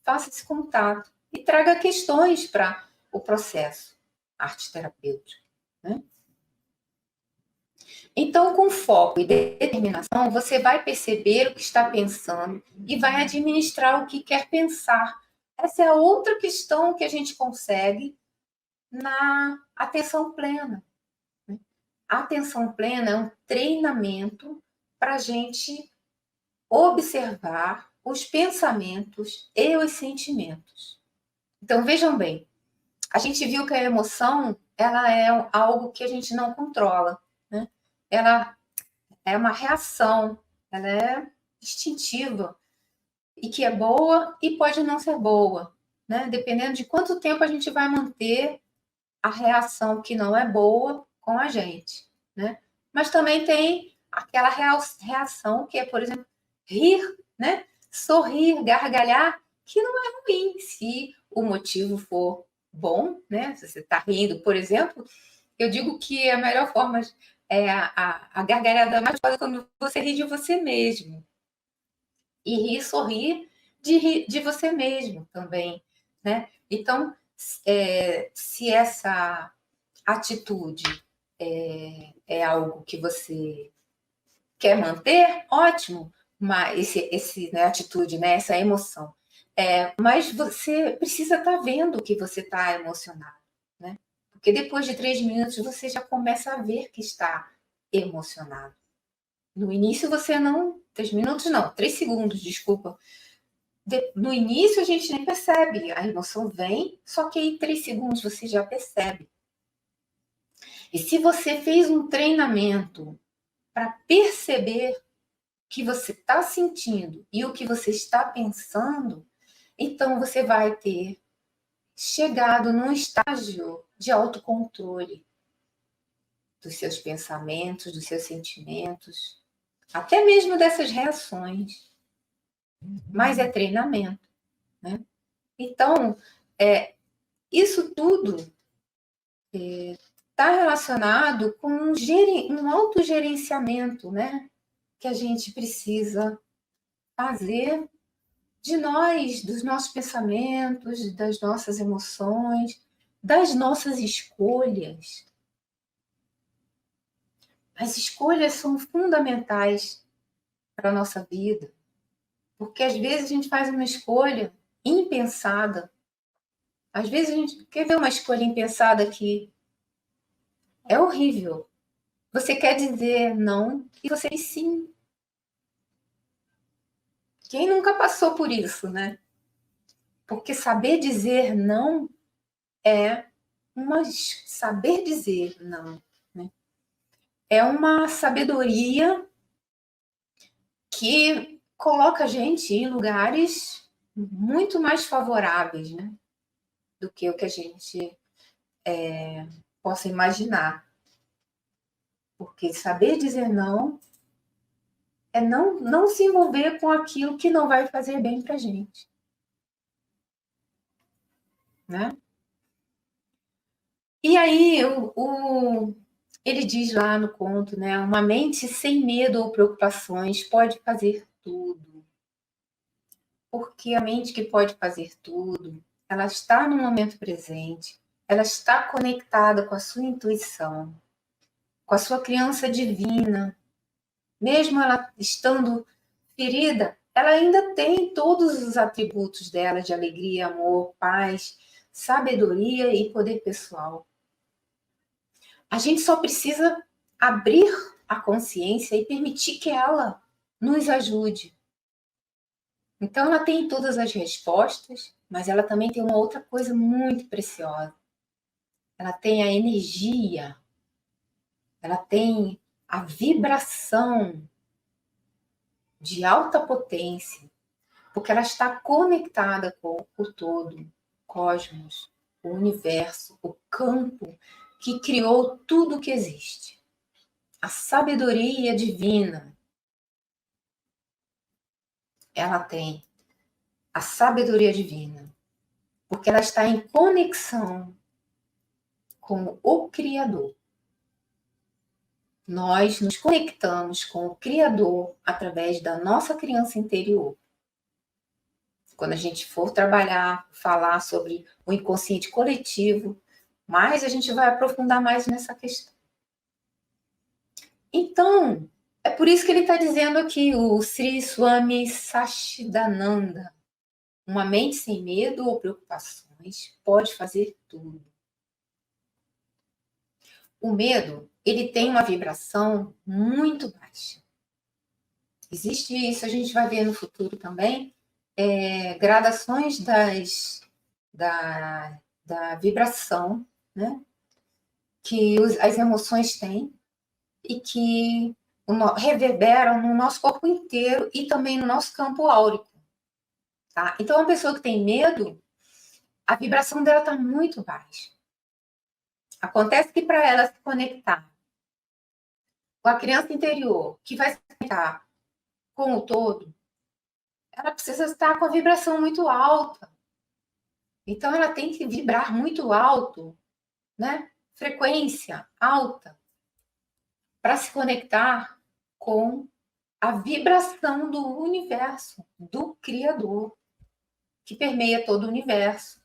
faça esse contato e traga questões para o processo arte-terapêutico. Né? Então, com foco e determinação, você vai perceber o que está pensando e vai administrar o que quer pensar. Essa é a outra questão que a gente consegue na atenção plena. A atenção plena é um treinamento para a gente observar os pensamentos e os sentimentos. Então, vejam bem, a gente viu que a emoção ela é algo que a gente não controla, né? Ela é uma reação, ela é instintiva e que é boa e pode não ser boa, né? Dependendo de quanto tempo a gente vai manter a reação que não é boa com a gente, né? Mas também tem aquela reação que é, por exemplo, rir, né? Sorrir, gargalhar, que não é ruim se o motivo for bom, né? Se você está rindo, por exemplo, eu digo que a melhor forma é a gargalhada mais fácil quando você ri de você mesmo. E rir, sorrir de você mesmo também, né? Então, se essa atitude é algo que você quer manter, ótimo, mas né, atitude, né, essa emoção. Mas você precisa estar vendo que você está emocionado, né? Porque depois de 3 minutos você já começa a ver que está emocionado. No início você não. 3 minutos não, 3 segundos, desculpa. No início a gente nem percebe, a emoção vem, só que em 3 segundos você já percebe. E se você fez um treinamento para perceber o que você está sentindo e o que você está pensando, então você vai ter chegado num estágio de autocontrole dos seus pensamentos, dos seus sentimentos, até mesmo dessas reações. Mas é treinamento, né? Então, isso tudo está relacionado com um autogerenciamento, né? Que a gente precisa fazer de nós, dos nossos pensamentos, das nossas emoções, das nossas escolhas. As escolhas são fundamentais para a nossa vida, porque às vezes a gente faz uma escolha impensada. Às vezes a gente quer ver uma escolha impensada que É horrível. Você quer dizer não e você diz sim. Quem nunca passou por isso, né? Porque saber dizer não é saber dizer não, né? É uma sabedoria que coloca a gente em lugares muito mais favoráveis, né? Do que o que a gente possa imaginar. Porque saber dizer não é não se envolver com aquilo que não vai fazer bem pra gente, né? E aí, ele diz lá no conto, né? Uma mente sem medo ou preocupações pode fazer tudo. Porque a mente que pode fazer tudo, ela está no momento presente, ela está conectada com a sua intuição, com a sua criança divina. Mesmo ela estando ferida, ela ainda tem todos os atributos dela de alegria, amor, paz, sabedoria e poder pessoal. A gente só precisa abrir a consciência e permitir que ela nos ajude. Então, ela tem todas as respostas, mas ela também tem uma outra coisa muito preciosa. Ela tem a energia, ela tem a vibração de alta potência, porque ela está conectada com o todo, o cosmos, o universo, o campo que criou tudo que existe. A sabedoria divina, ela tem a sabedoria divina, porque ela está em conexão com o Criador. Nós nos conectamos com o Criador através da nossa criança interior. Quando a gente for trabalhar, falar sobre o inconsciente coletivo, mais a gente vai aprofundar mais nessa questão. Então, é por isso que ele está dizendo aqui, o Sri Swami Satchidananda, uma mente sem medo ou preocupações pode fazer tudo. O medo, ele tem uma vibração muito baixa. Existe isso, a gente vai ver no futuro também, gradações da vibração, né, que as emoções têm e que reverberam no nosso corpo inteiro e também no nosso campo áurico. Tá? Então, uma pessoa que tem medo, a vibração dela está muito baixa. Acontece que para ela se conectar com a criança interior, que vai se conectar com o todo, ela precisa estar com a vibração muito alta. Então, ela tem que vibrar muito alto, né? Frequência alta, para se conectar com a vibração do universo, do Criador, que permeia todo o universo.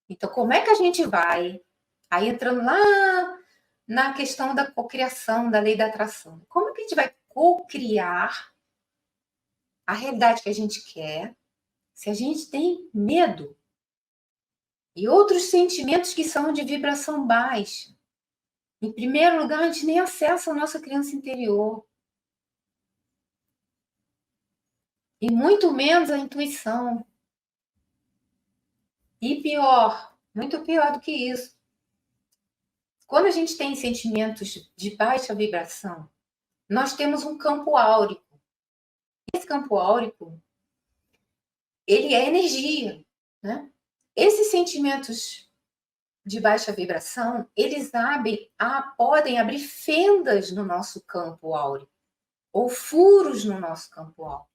Então, como é que a gente vai? Aí entrando lá na questão da cocriação, da lei da atração. Como é que a gente vai cocriar a realidade que a gente quer se a gente tem medo e outros sentimentos que são de vibração baixa? Em primeiro lugar, a gente nem acessa a nossa criança interior. E muito menos a intuição. E pior, muito pior do que isso. Quando a gente tem sentimentos de baixa vibração, nós temos um campo áurico. Esse campo áurico, ele é energia, né? Esses sentimentos de baixa vibração, eles podem abrir fendas no nosso campo áurico, ou furos no nosso campo áurico.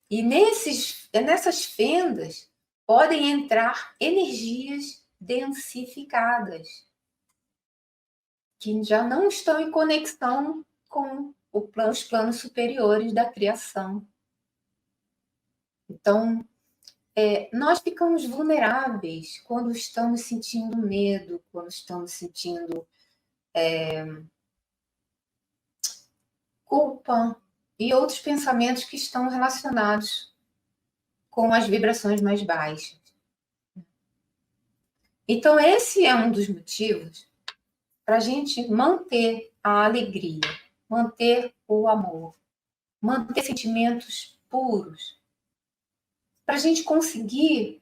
E nessas fendas podem entrar energias densificadas, que já não estão em conexão com os planos superiores da criação. Então, nós ficamos vulneráveis quando estamos sentindo medo, quando estamos sentindo culpa e outros pensamentos que estão relacionados com as vibrações mais baixas. Então, esse é um dos motivos para a gente manter a alegria, manter o amor, manter sentimentos puros, para a gente conseguir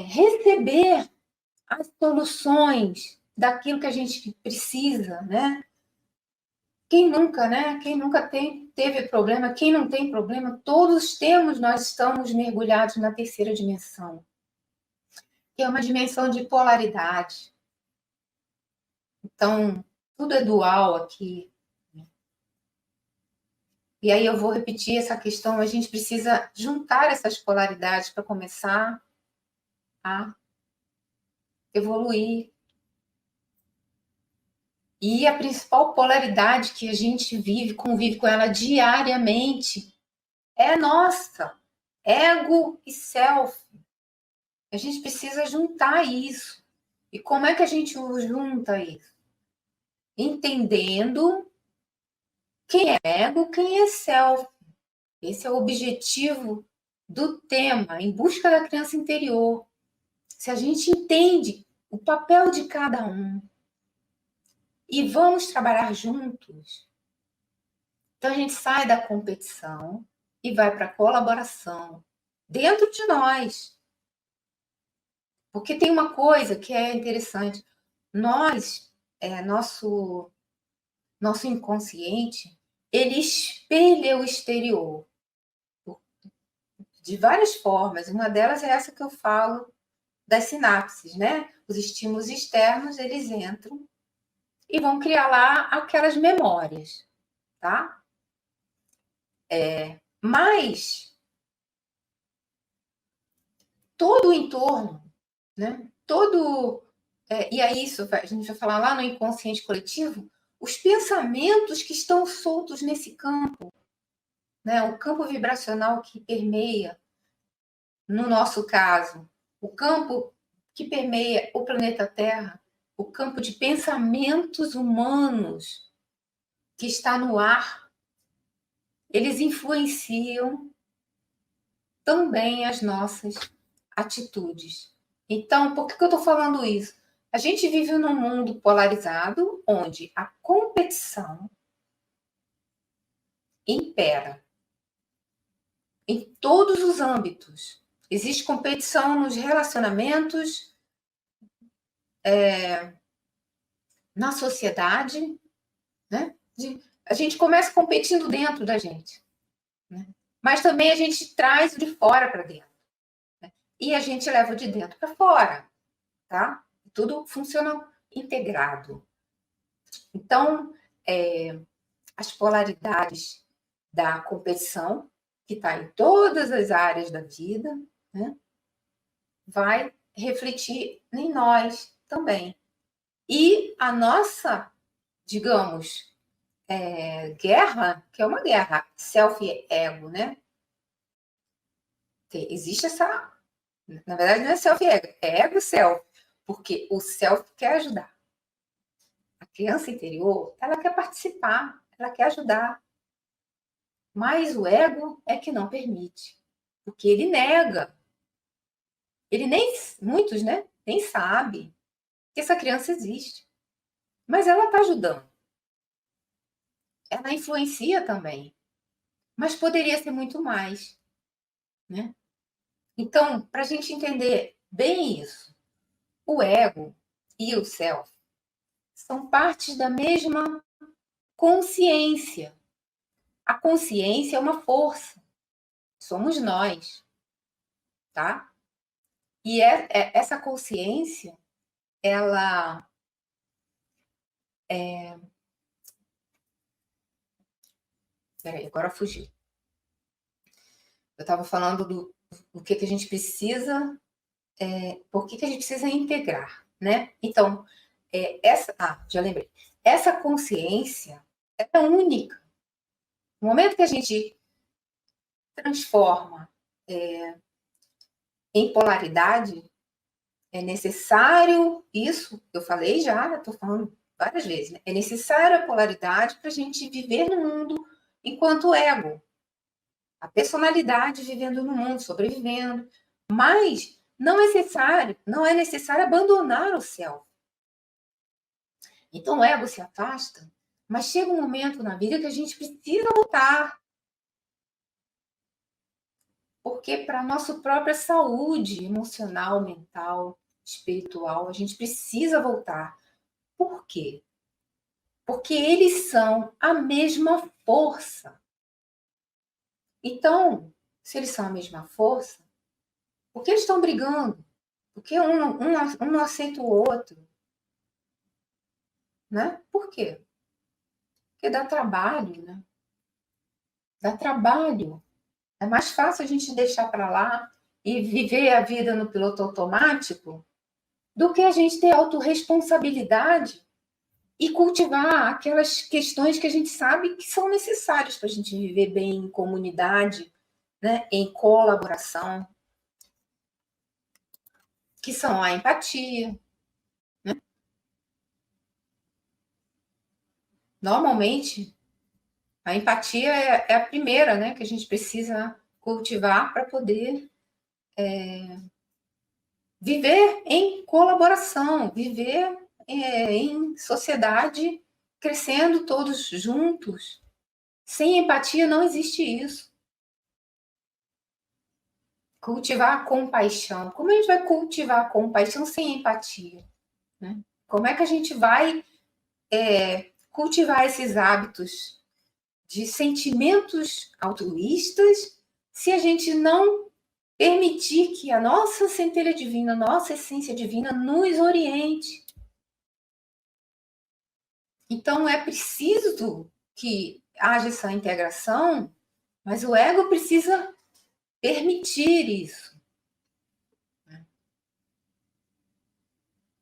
receber as soluções daquilo que a gente precisa, né? Quem nunca, né? Quem nunca teve problema, quem não tem problema, todos temos, nós estamos mergulhados na terceira dimensão, que é uma dimensão de polaridade. Então, tudo é dual aqui. E aí eu vou repetir essa questão, a gente precisa juntar essas polaridades para começar a evoluir. E a principal polaridade que a gente convive com ela diariamente, é nossa, ego e self. A gente precisa juntar isso. E como é que a gente junta isso? Entendendo quem é ego, quem é self. Esse é o objetivo do tema, em busca da criança interior. Se a gente entende o papel de cada um e vamos trabalhar juntos, então a gente sai da competição e vai para a colaboração dentro de nós. Porque tem uma coisa que é interessante. Nosso inconsciente, ele espelha o exterior de várias formas. Uma delas é essa que eu falo das sinapses, né? Os estímulos externos, eles entram e vão criar lá aquelas memórias, tá? Mas todo o entorno, né? E é isso, a gente vai falar lá no inconsciente coletivo, os pensamentos que estão soltos nesse campo, né? O campo vibracional que permeia, no nosso caso, o campo que permeia o planeta Terra, o campo de pensamentos humanos que está no ar, eles influenciam também as nossas atitudes. Então, por que eu estou falando isso? A gente vive num mundo polarizado, onde a competição impera em todos os âmbitos. Existe competição nos relacionamentos, na sociedade, né? A gente começa competindo dentro da gente, né? Mas também a gente traz de fora para dentro, né? E a gente leva de dentro para fora, tá? Tudo funciona integrado. Então, as polaridades da competição, que está em todas as áreas da vida, né? Vai refletir em nós também. E a nossa, digamos, guerra, que é uma guerra self-ego, né? Existe essa... Na verdade, não é self-ego, é ego-self. Porque o self quer ajudar. A criança interior, ela quer participar, ela quer ajudar. Mas o ego é que não permite. Porque ele nega. Ele muitos, né? Nem sabe que essa criança existe. Mas ela está ajudando. Ela influencia também. Mas poderia ser muito mais, né? Então, para a gente entender bem isso, o ego e o self são partes da mesma consciência. A consciência é uma força. Somos nós, tá? E essa consciência, ela Peraí, agora fugi. Eu estava falando do que a gente precisa, por que a gente precisa integrar, né? Então, já lembrei. Essa consciência é única. No momento que a gente transforma em polaridade, é necessário isso, eu falei já, estou falando várias vezes, né? É necessário a polaridade para a gente viver no mundo enquanto ego. A personalidade vivendo no mundo, sobrevivendo. Mas não é necessário abandonar o self. Então o ego se afasta, mas chega um momento na vida que a gente precisa voltar. Porque para a nossa própria saúde emocional, mental, espiritual, a gente precisa voltar. Por quê? Porque eles são a mesma força. Então, se eles são a mesma força, por que eles estão brigando? Por que um não aceita o outro? Né? Por quê? Porque dá trabalho, né? Dá trabalho. É mais fácil a gente deixar para lá e viver a vida no piloto automático do que a gente ter autorresponsabilidade e cultivar aquelas questões que a gente sabe que são necessárias para a gente viver bem em comunidade, né? Em colaboração, que são a empatia. Normalmente, a empatia é a primeira, né, que a gente precisa cultivar para poder viver em colaboração, viver em sociedade, crescendo todos juntos. Sem empatia não existe isso. Cultivar a compaixão. Como a gente vai cultivar a compaixão sem empatia? Né? Como é que a gente vai cultivar esses hábitos de sentimentos altruístas se a gente não permitir que a nossa centelha divina, a nossa essência divina nos oriente? Então é preciso que haja essa integração, mas o ego precisa permitir isso.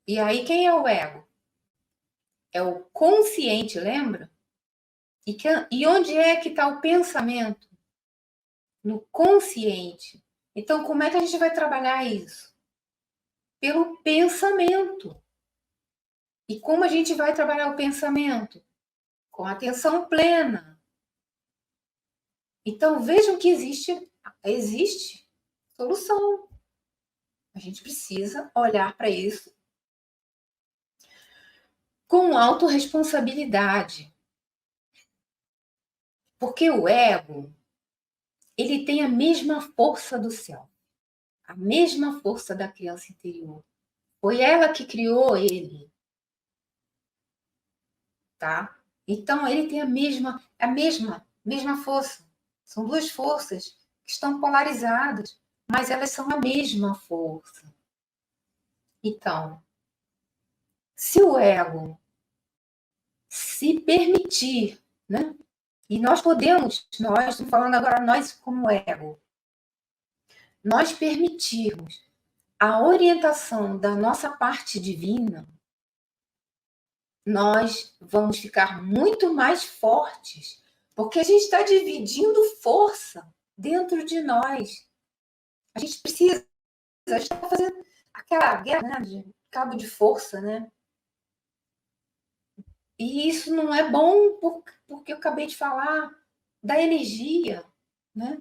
E aí quem é o ego? É o consciente, lembra? E onde é que está o pensamento? No consciente. Então, como é que a gente vai trabalhar isso? Pelo pensamento. E como a gente vai trabalhar o pensamento? Com atenção plena. Então, vejam que existe solução. A gente precisa olhar para isso com autorresponsabilidade. Porque o ego, ele tem a mesma força do céu, a mesma força da criança interior. Foi ela que criou ele, tá? Então ele tem a mesma força. São duas forças que estão polarizadas, mas elas são a mesma força. Então, se o ego se permitir, né? E nós estamos falando agora nós como ego, nós permitirmos a orientação da nossa parte divina, nós vamos ficar muito mais fortes, porque a gente está dividindo força dentro de nós. A gente precisa, a gente está fazendo aquela guerra, né, de cabo de força, né? E isso não é bom porque eu acabei de falar da energia, né?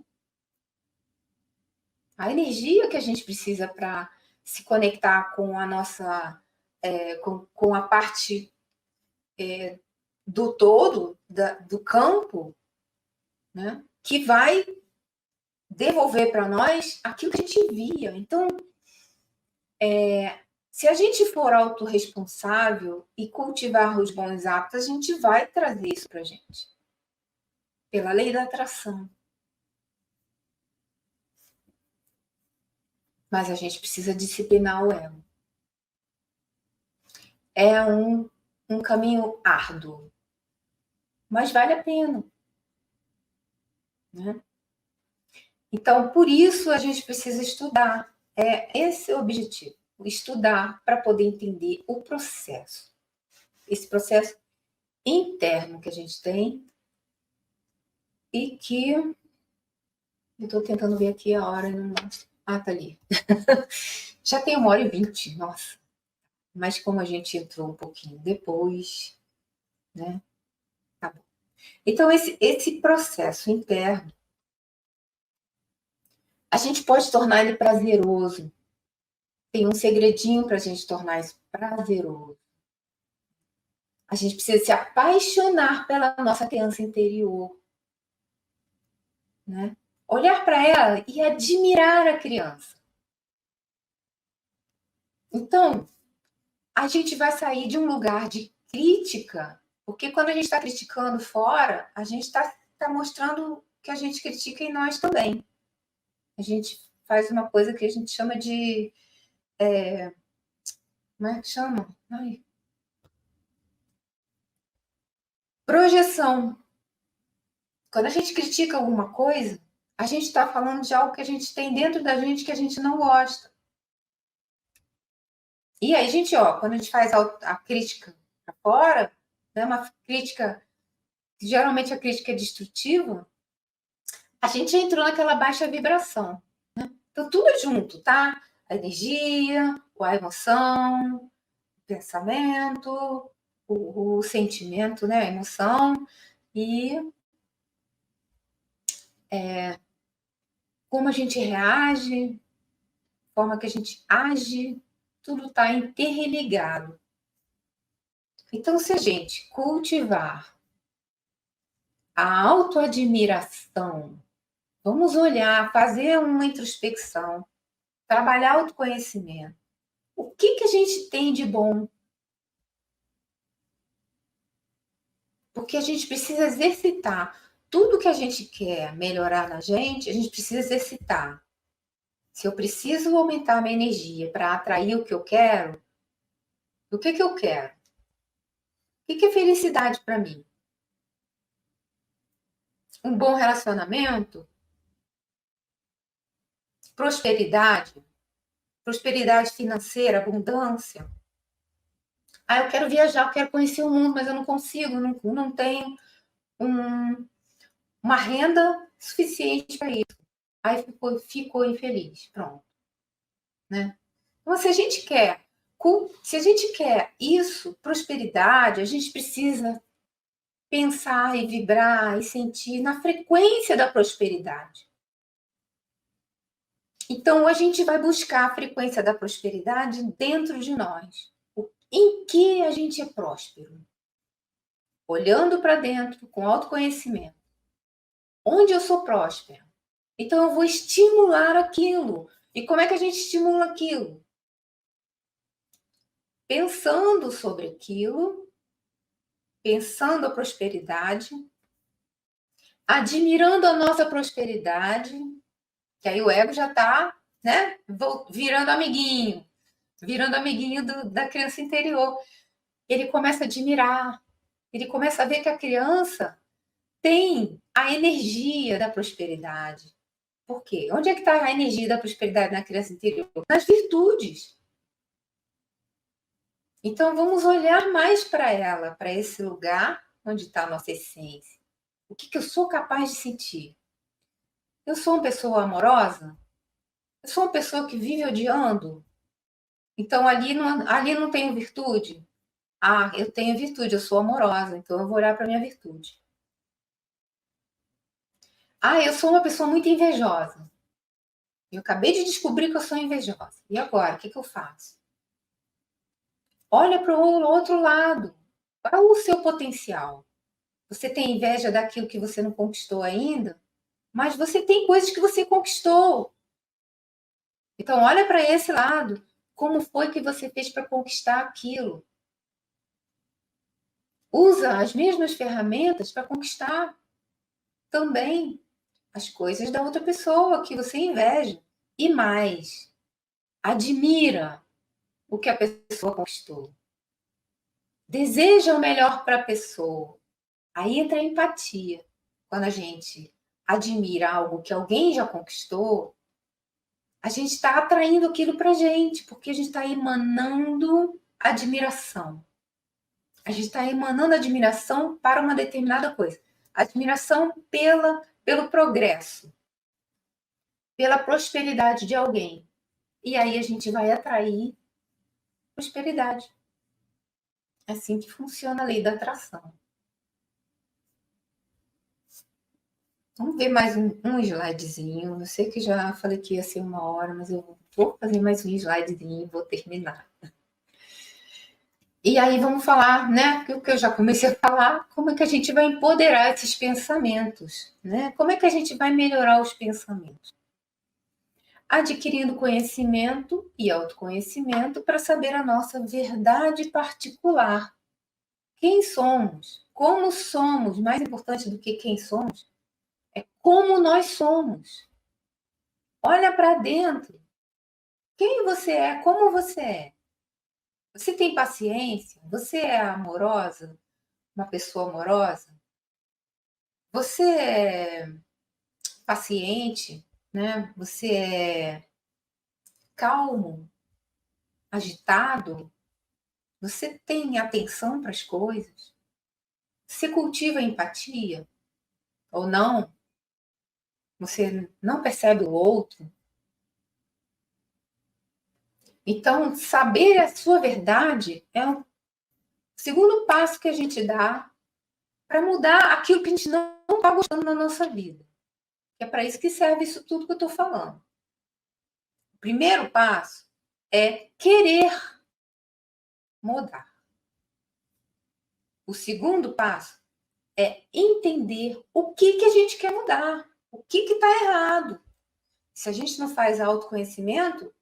A energia que a gente precisa para se conectar com a nossa, com a parte do todo, do campo, né? Que vai devolver para nós aquilo que a gente envia. Então, se a gente for autorresponsável e cultivar os bons hábitos, a gente vai trazer isso para a gente. Pela lei da atração. Mas a gente precisa disciplinar o ego. É um caminho árduo, mas vale a pena. Né? Então, por isso a gente precisa estudar. É esse o objetivo, estudar para poder entender o processo. Esse processo interno que a gente tem e que eu estou tentando ver aqui a hora. Ah, tá ali. Já tem 1h20, nossa. Mas como a gente entrou um pouquinho depois, né? Tá bom. Então, esse processo interno, a gente pode tornar ele prazeroso, tem um segredinho para a gente tornar isso prazeroso. A gente precisa se apaixonar pela nossa criança interior, né? Olhar para ela e admirar a criança. Então, a gente vai sair de um lugar de crítica, porque quando a gente está criticando fora, a gente está mostrando que a gente critica em nós também. A gente faz uma coisa que a gente chama de... como é que chama? Projeção. Quando a gente critica alguma coisa, a gente está falando de algo que a gente tem dentro da gente que a gente não gosta. E aí, gente, quando a gente faz a crítica para fora, né, uma crítica, geralmente a crítica é destrutiva, a gente entrou naquela baixa vibração. Né? Então, tudo junto, tá? A energia, a emoção, o pensamento, o sentimento, né? A emoção e como a gente reage, forma que a gente age, tudo está interligado. Então, se a gente cultivar a autoadmiração, vamos olhar, fazer uma introspecção, trabalhar autoconhecimento. O que a gente tem de bom? Porque a gente precisa exercitar. Tudo que a gente quer melhorar na gente, a gente precisa exercitar. Se eu preciso aumentar a minha energia para atrair o que eu quero, o que eu quero? O que é felicidade para mim? Um bom relacionamento? Prosperidade? Prosperidade financeira, abundância? Eu quero viajar, eu quero conhecer o mundo, mas eu não consigo, não tenho uma renda suficiente para isso. Aí ficou infeliz, pronto. Né? Então, se a gente quer isso, prosperidade, a gente precisa pensar e vibrar e sentir na frequência da prosperidade. Então, a gente vai buscar a frequência da prosperidade dentro de nós. Em que a gente é próspero? Olhando para dentro, com autoconhecimento. Onde eu sou próspero? Então, eu vou estimular aquilo. E como é que a gente estimula aquilo? Pensando sobre aquilo, pensando a prosperidade, admirando a nossa prosperidade, que aí o ego já está, né, virando amiguinho da criança interior. Ele começa a admirar, ele começa a ver que a criança tem a energia da prosperidade. Por quê? Onde é que está a energia da prosperidade na criança interior? Nas virtudes. Então, vamos olhar mais para ela, para esse lugar onde está a nossa essência. O que eu sou capaz de sentir? Eu sou uma pessoa amorosa? Eu sou uma pessoa que vive odiando? Então, ali não tenho virtude? Eu tenho virtude, eu sou amorosa, então eu vou olhar para a minha virtude. Eu sou uma pessoa muito invejosa. Eu acabei de descobrir que eu sou invejosa. E agora, o que eu faço? Olha para o outro lado. Qual é o seu potencial? Você tem inveja daquilo que você não conquistou ainda? Mas você tem coisas que você conquistou. Então, olha para esse lado. Como foi que você fez para conquistar aquilo? Usa as mesmas ferramentas para conquistar também as coisas da outra pessoa que você inveja. E mais, admira o que a pessoa conquistou. Deseja o melhor para a pessoa. Aí entra a empatia. Quando a gente admira algo que alguém já conquistou, a gente está atraindo aquilo para a gente, porque a gente está emanando admiração. A gente está emanando admiração para uma determinada coisa. Admiração pelo progresso, pela prosperidade de alguém. E aí a gente vai atrair prosperidade. É assim que funciona a lei da atração. Vamos ver mais um slidezinho. Eu sei que já falei que ia ser 1 hora, mas eu Vou fazer mais um slidezinho e vou terminar. E aí vamos falar, né, o que eu já comecei a falar, como é que a gente vai empoderar esses pensamentos, né? Como é que a gente vai melhorar os pensamentos? Adquirindo conhecimento e autoconhecimento para saber a nossa verdade particular. Quem somos? Como somos? Mais importante do que quem somos é como nós somos. Olha para dentro. Quem você é? Como você é? Você tem paciência? Você é amorosa? Uma pessoa amorosa? Você é paciente, né? Você é calmo, agitado? Você tem atenção para as coisas? Você cultiva empatia ou não? Você não percebe o outro? Então, saber a sua verdade é o segundo passo que a gente dá para mudar aquilo que a gente não está gostando na nossa vida. É para isso que serve isso tudo que eu estou falando. O primeiro passo é querer mudar. O segundo passo é entender o que a gente quer mudar, o que está errado. Se a gente não faz autoconhecimento,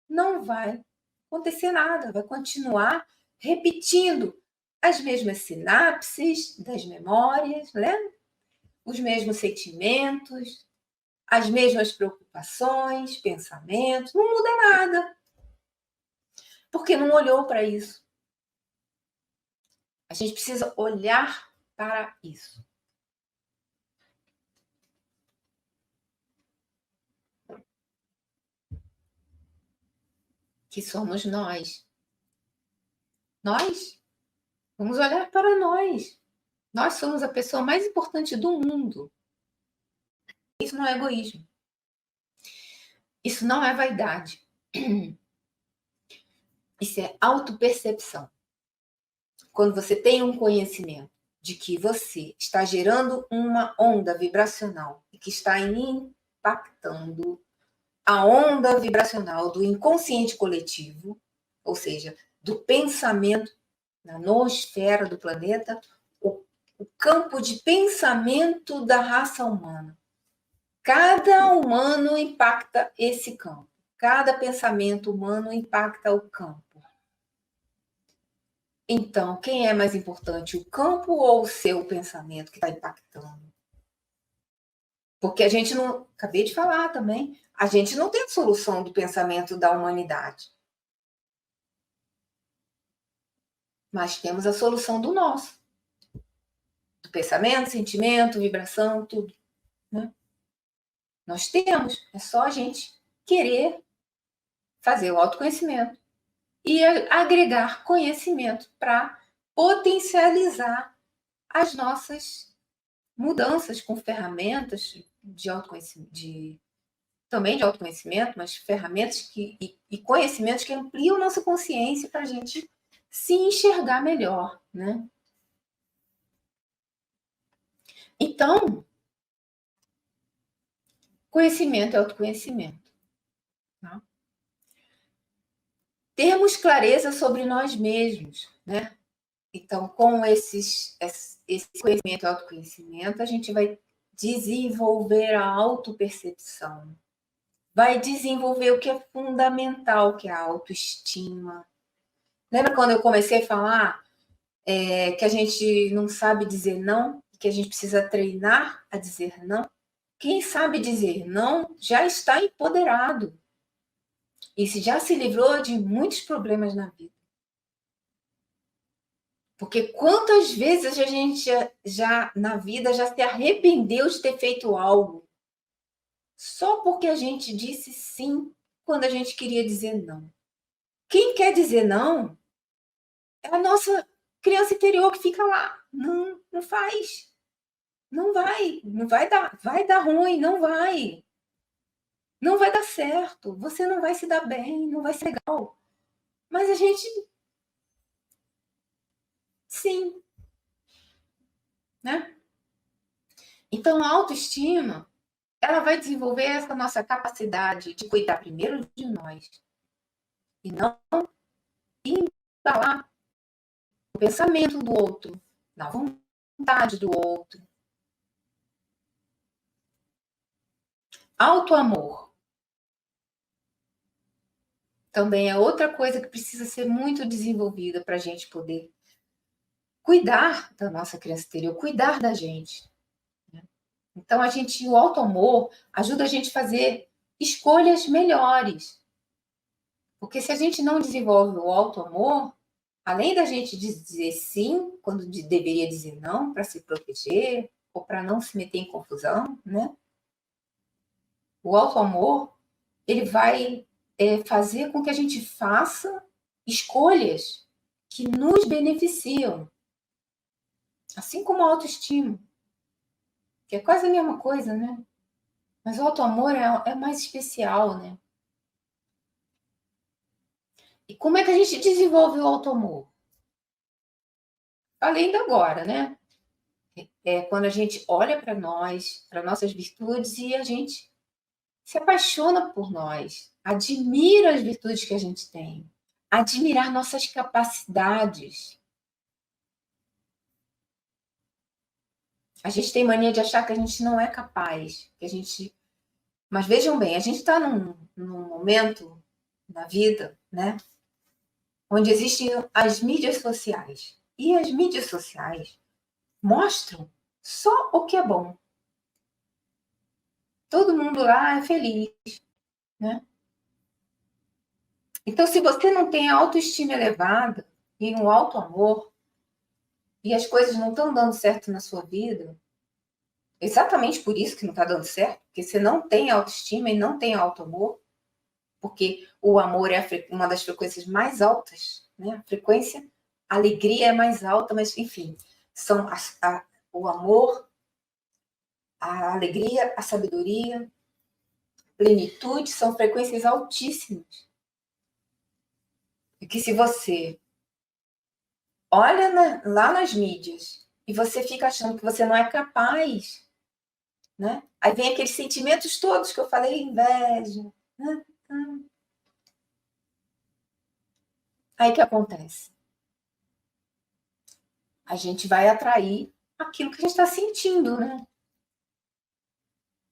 não vai acontecer nada, vai continuar repetindo as mesmas sinapses das memórias, né? Os mesmos sentimentos, as mesmas preocupações, pensamentos, não muda nada, porque não olhou para isso. A gente precisa olhar para isso. Que somos nós. Nós? Vamos olhar para nós. Nós somos a pessoa mais importante do mundo. Isso não é egoísmo. Isso não é vaidade. Isso é autopercepção. Quando você tem um conhecimento de que você está gerando uma onda vibracional e que está impactando a onda vibracional do inconsciente coletivo, ou seja, do pensamento na noosfera do planeta, o campo de pensamento da raça humana. Cada humano impacta esse campo. Cada pensamento humano impacta o campo. Então, quem é mais importante, o campo ou o seu pensamento que está impactando? Porque a gente não, acabei de falar também, a gente não tem a solução do pensamento da humanidade. Mas temos a solução do nosso. Do pensamento, sentimento, vibração, tudo. Né? Nós temos, é só a gente querer fazer o autoconhecimento e agregar conhecimento para potencializar as nossas mudanças com ferramentas de autoconhecimento, também de autoconhecimento, mas ferramentas e conhecimentos que ampliam nossa consciência para a gente se enxergar melhor, né? Então, conhecimento é autoconhecimento. Tá? Termos clareza sobre nós mesmos, né? Então, com esse conhecimento e autoconhecimento, a gente vai desenvolver a autopercepção, vai desenvolver o que é fundamental, que é a autoestima. Lembra quando eu comecei a falar que a gente não sabe dizer não, que a gente precisa treinar a dizer não? Quem sabe dizer não já está empoderado e já se livrou de muitos problemas na vida. Porque quantas vezes a gente já na vida já se arrependeu de ter feito algo só porque a gente disse sim quando a gente queria dizer não. Quem quer dizer não é a nossa criança interior que fica lá. Não, não faz. Não vai dar ruim, não vai. Não vai dar certo, você não vai se dar bem, não vai ser legal. Mas a gente sim, né? Então a autoestima ela vai desenvolver essa nossa capacidade de cuidar primeiro de nós e não embalar o pensamento do outro, na vontade do outro. Autoamor também é outra coisa que precisa ser muito desenvolvida para a gente poder cuidar da nossa criança interior, cuidar da gente. Então, o autoamor ajuda a gente a fazer escolhas melhores. Porque se a gente não desenvolve o autoamor, além da gente dizer sim, quando deveria dizer não, para se proteger, ou para não se meter em confusão, né? O autoamor, ele vai fazer com que a gente faça escolhas que nos beneficiam. Assim como a autoestima, que é quase a mesma coisa, né? Mas o autoamor é mais especial, né? E como é que a gente desenvolve o autoamor? Falei ainda agora, né? É quando a gente olha para nós, para nossas virtudes e a gente se apaixona por nós, admira as virtudes que a gente tem, admirar nossas capacidades. A gente tem mania de achar que a gente não é capaz, que a gente... Mas vejam bem, a gente está num momento na vida, né, onde existem as mídias sociais. E as mídias sociais mostram só o que é bom. Todo mundo lá é feliz, né? Então, se você não tem a autoestima elevada e um alto amor, e as coisas não estão dando certo na sua vida, exatamente por isso que não está dando certo, porque você não tem autoestima e não tem alto amor, porque o amor é uma das frequências mais altas, né? A frequência, a alegria é mais alta, mas, enfim, são o amor, a alegria, a sabedoria, a plenitude, são frequências altíssimas. E que se você olha lá nas mídias e você fica achando que você não é capaz, né? Aí vem aqueles sentimentos todos que eu falei, inveja, né? Aí o que acontece? A gente vai atrair aquilo que a gente está sentindo, né?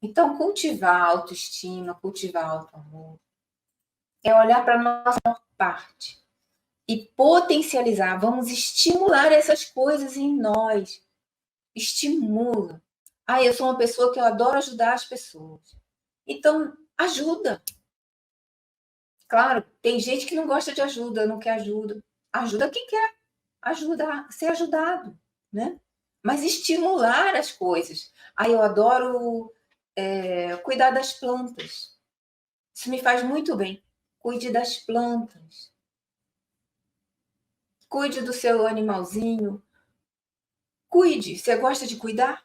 Então, cultivar a autoestima, cultivar o auto-amor, é olhar para a nossa parte e potencializar. Vamos estimular essas coisas em nós. Estimula. Ah, eu sou uma pessoa que eu adoro ajudar as pessoas. Então, ajuda. Claro, tem gente que não gosta de ajuda, não quer ajuda. Ajuda quem quer ajudar, ser ajudado, né? Mas estimular as coisas. Ah, eu adoro cuidar das plantas. Isso me faz muito bem. Cuide das plantas. Cuide do seu animalzinho. Cuide. Você gosta de cuidar?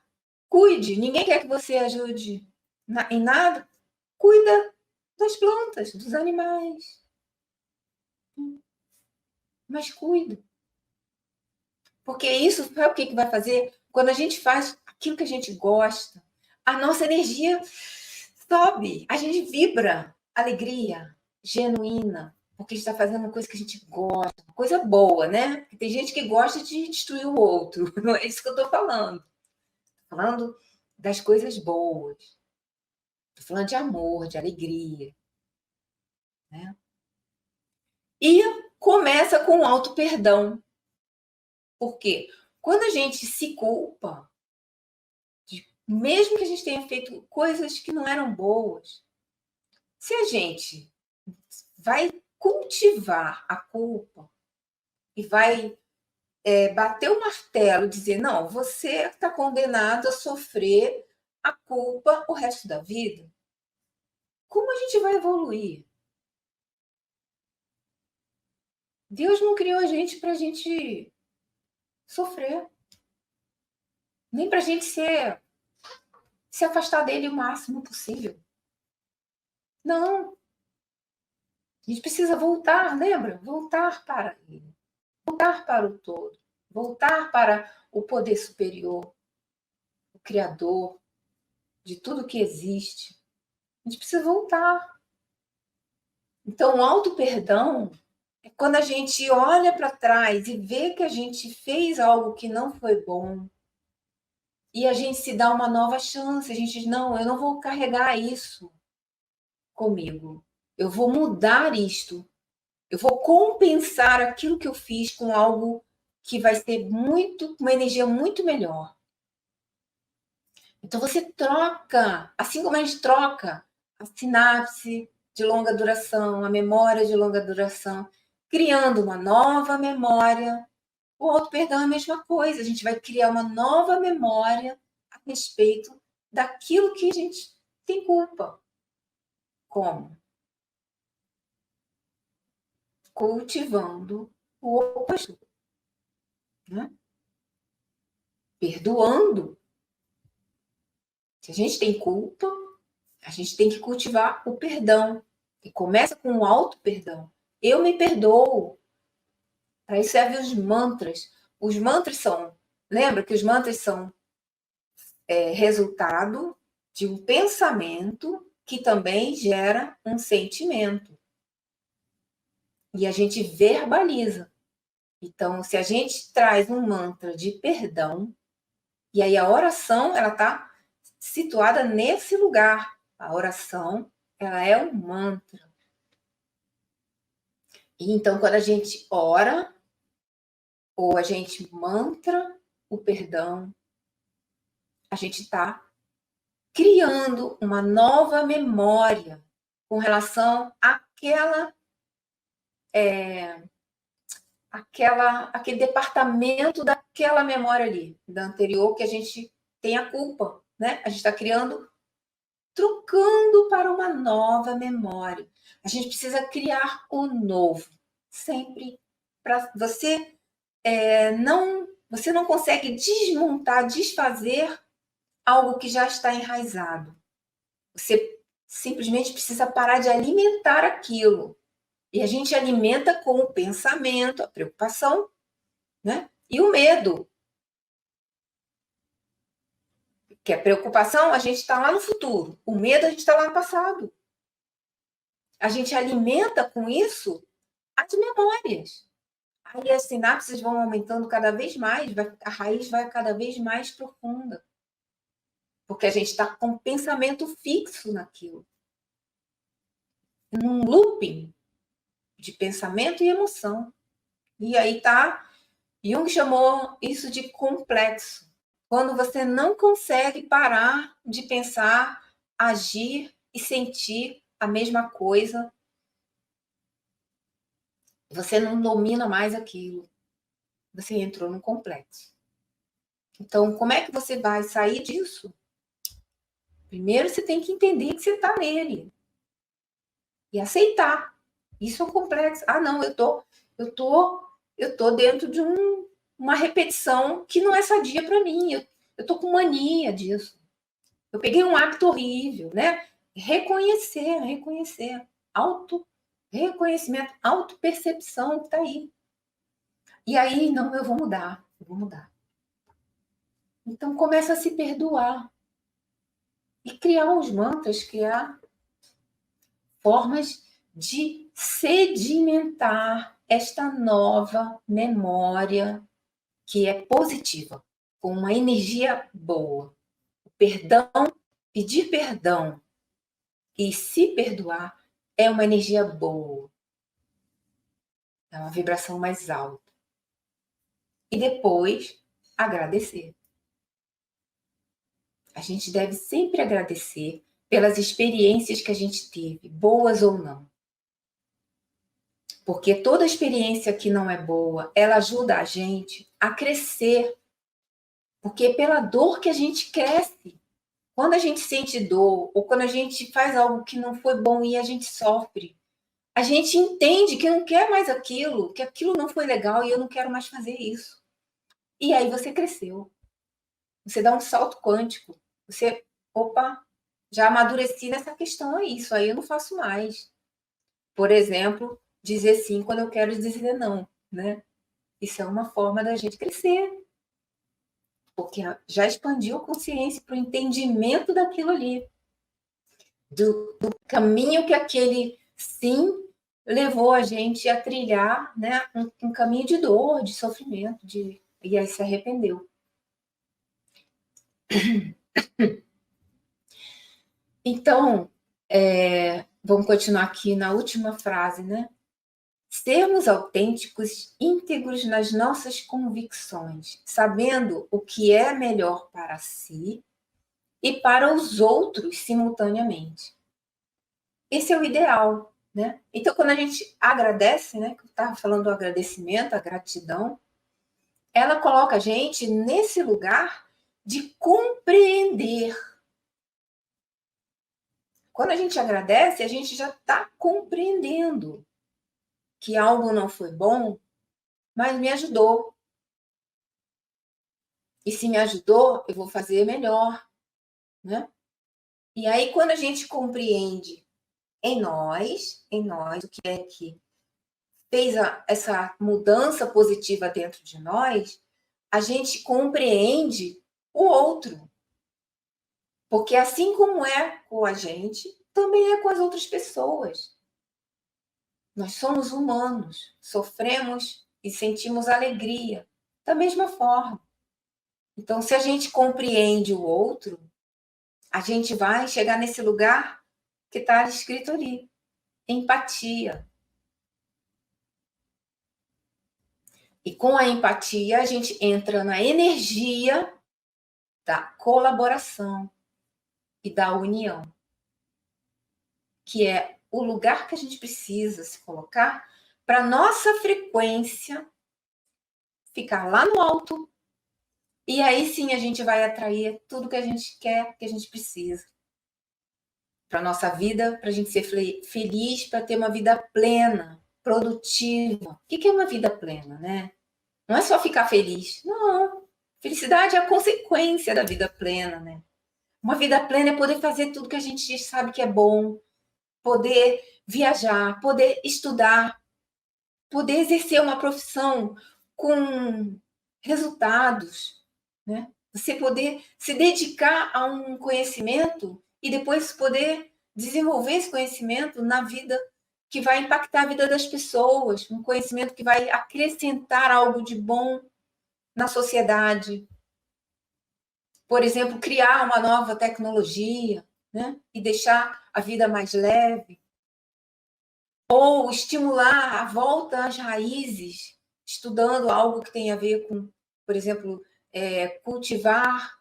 Cuide. Ninguém quer que você ajude em nada. Cuida das plantas, dos animais. Mas cuida. Porque isso, sabe o que vai fazer? Quando a gente faz aquilo que a gente gosta, a nossa energia sobe, a gente vibra alegria genuína, porque a gente está fazendo uma coisa que a gente gosta, uma coisa boa, né? Porque tem gente que gosta de destruir o outro, não é isso que eu estou falando. Estou falando das coisas boas, estou falando de amor, de alegria, né? E começa com o auto-perdão. Por quê? Quando a gente se culpa, mesmo que a gente tenha feito coisas que não eram boas, se a gente vai cultivar a culpa e vai bater o martelo e dizer, não, você está condenado a sofrer a culpa o resto da vida, como a gente vai evoluir? Deus não criou a gente para a gente sofrer, nem para a gente se afastar dele o máximo possível. Não, a gente precisa voltar, lembra? Voltar para ele, voltar para o todo, voltar para o poder superior, o Criador de tudo que existe, a gente precisa voltar. Então, o auto-perdão é quando a gente olha para trás e vê que a gente fez algo que não foi bom, e a gente se dá uma nova chance. A gente diz, não, eu não vou carregar isso comigo. Eu vou mudar isto. Eu vou compensar aquilo que eu fiz com algo que vai ser uma energia muito melhor. Então você troca, assim como a gente troca a sinapse de longa duração, a memória de longa duração, criando uma nova memória. O auto-perdão é a mesma coisa, a gente vai criar uma nova memória a respeito daquilo que a gente tem culpa. Como? Cultivando o oposto, né? Perdoando. Se a gente tem culpa, a gente tem que cultivar o perdão. E começa com o auto-perdão. Eu me perdoo. Para isso servem os mantras. Os mantras são... Lembra que os mantras são resultado de um pensamento que também gera um sentimento. E a gente verbaliza. Então, se a gente traz um mantra de perdão, e aí a oração, ela está situada nesse lugar. A oração, ela é um mantra. E então, quando a gente ora, ou a gente mantra o perdão, a gente está criando uma nova memória com relação aquele departamento daquela memória ali, da anterior, que a gente tem a culpa, né? A gente está criando, trocando para uma nova memória. A gente precisa criar o novo, sempre. Para você não consegue desmontar, desfazer algo que já está enraizado. Você simplesmente precisa parar de alimentar aquilo. E a gente alimenta com o pensamento, a preocupação, né? E o medo. Que a preocupação, a gente está lá no futuro. O medo, a gente está lá no passado. A gente alimenta com isso as memórias. Aí as sinapses vão aumentando cada vez mais, a raiz vai cada vez mais profunda. Porque a gente está com pensamento fixo naquilo. Num looping de pensamento e emoção. E aí tá... Jung chamou isso de complexo. Quando você não consegue parar de pensar, agir e sentir a mesma coisa, você não domina mais aquilo. Você entrou num complexo. Então, como é que você vai sair disso? Primeiro, você tem que entender que você está nele. E aceitar. Isso é um complexo. Ah, não, eu tô dentro de uma repetição que não é sadia para mim. Eu tô com mania disso. Eu peguei um hábito horrível, né? Reconhecer. Reconhecimento, autopercepção que tá aí. E aí, não, eu vou mudar. Então, começa a se perdoar. E criar os mantras, criar formas de sedimentar esta nova memória que é positiva, com uma energia boa. O perdão, pedir perdão e se perdoar é uma energia boa. É uma vibração mais alta. E depois, agradecer. A gente deve sempre agradecer pelas experiências que a gente teve, boas ou não. Porque toda experiência que não é boa, ela ajuda a gente a crescer. Porque é pela dor que a gente cresce. Quando a gente sente dor, ou quando a gente faz algo que não foi bom e a gente sofre, a gente entende que não quer mais aquilo, que aquilo não foi legal e eu não quero mais fazer isso. E aí você cresceu. Você dá um salto quântico. Você, opa, já amadureci nessa questão aí, isso aí eu não faço mais. Por exemplo, dizer sim quando eu quero dizer não, né? Isso é uma forma da gente crescer. porque já expandiu a consciência para o entendimento daquilo ali, do caminho que aquele sim levou a gente a trilhar, né, um caminho de dor, de sofrimento, e aí se arrependeu. Então, vamos continuar aqui na última frase, né? Sermos autênticos, íntegros nas nossas convicções, sabendo o que é melhor para si e para os outros simultaneamente. Esse é o ideal, né? Então, quando a gente agradece, né? Que eu estava falando do agradecimento, a gratidão, ela coloca a gente nesse lugar de compreender. Quando a gente agradece, a gente já está compreendendo que algo não foi bom, mas me ajudou. E se me ajudou, eu vou fazer melhor, né? E aí, quando a gente compreende em nós, o que é que fez essa mudança positiva dentro de nós, a gente compreende o outro. Porque assim como é com a gente, também é com as outras pessoas. Nós somos humanos, sofremos e sentimos alegria da mesma forma. Então, se a gente compreende o outro, a gente vai chegar nesse lugar que está escrito ali, empatia. E com a empatia, a gente entra na energia da colaboração e da união, que é o lugar que a gente precisa se colocar para nossa frequência ficar lá no alto, e aí sim a gente vai atrair tudo que a gente quer, que a gente precisa para nossa vida, para a gente ser feliz, para ter uma vida plena, produtiva. O que é uma vida plena, né? Não é só ficar feliz. Não. Felicidade é a consequência da vida plena, né? Uma vida plena é poder fazer tudo que a gente sabe que é bom, poder viajar, poder estudar, poder exercer uma profissão com resultados, né? Você poder se dedicar a um conhecimento e depois poder desenvolver esse conhecimento na vida que vai impactar a vida das pessoas, um conhecimento que vai acrescentar algo de bom na sociedade. Por exemplo, criar uma nova tecnologia, né? E deixar a vida mais leve. Ou estimular a volta às raízes, estudando algo que tem a ver com, por exemplo, cultivar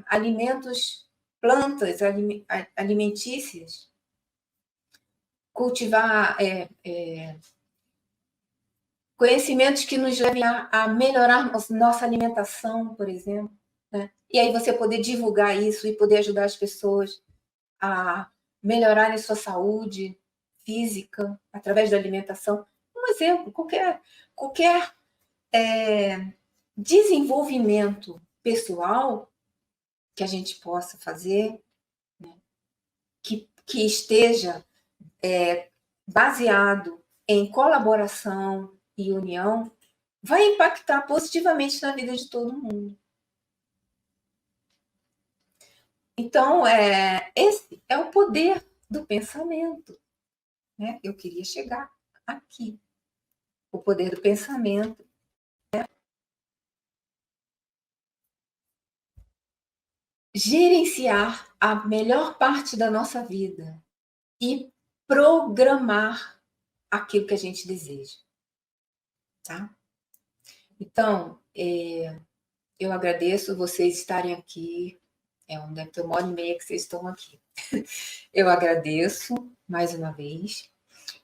alimentos, plantas alimentícias, cultivar conhecimentos que nos levem a melhorar nossa alimentação, por exemplo. Né? E aí você poder divulgar isso e poder ajudar as pessoas a melhorarem sua saúde física através da alimentação. Um exemplo, qualquer desenvolvimento pessoal que a gente possa fazer, né, que esteja baseado em colaboração e união, vai impactar positivamente na vida de todo mundo. Então, esse é o poder do pensamento. Né? Eu queria chegar aqui. O poder do pensamento. Né? Gerenciar a melhor parte da nossa vida e programar aquilo que a gente deseja. Tá? Então, eu agradeço vocês estarem aqui. Deve ter 1h30 que vocês estão aqui. Eu agradeço mais uma vez.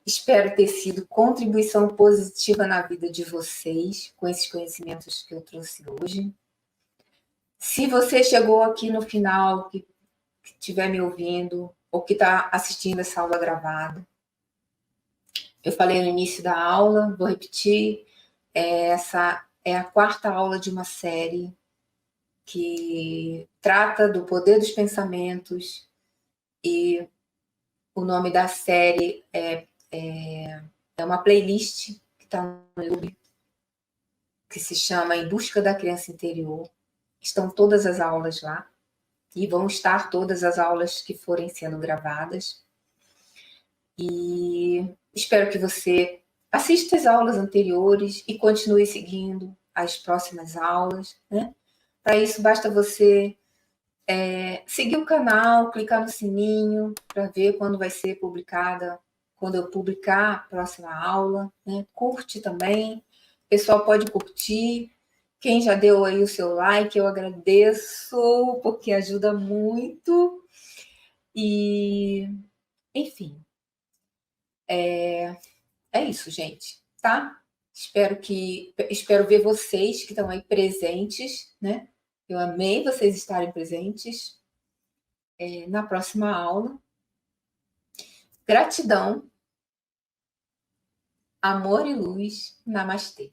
Espero ter sido contribuição positiva na vida de vocês com esses conhecimentos que eu trouxe hoje. Se você chegou aqui no final, que estiver me ouvindo, ou que está assistindo essa aula gravada, eu falei no início da aula, vou repetir, essa é a 4ª aula de uma série que trata do poder dos pensamentos, e o nome da série é uma playlist que está no YouTube, que se chama Em Busca da Criança Interior. Estão todas as aulas lá. E vão estar todas as aulas que forem sendo gravadas. E espero que você assista as aulas anteriores e continue seguindo as próximas aulas, né? Para isso, basta você seguir o canal, clicar no sininho para ver quando vai ser publicada, quando eu publicar a próxima aula, né? Curte também, o pessoal pode curtir. Quem já deu aí o seu like, eu agradeço, porque ajuda muito. E, enfim, é isso, gente, tá? Espero ver vocês que estão aí presentes, né? Eu amei vocês estarem presentes na próxima aula. Gratidão, amor e luz. Namastê.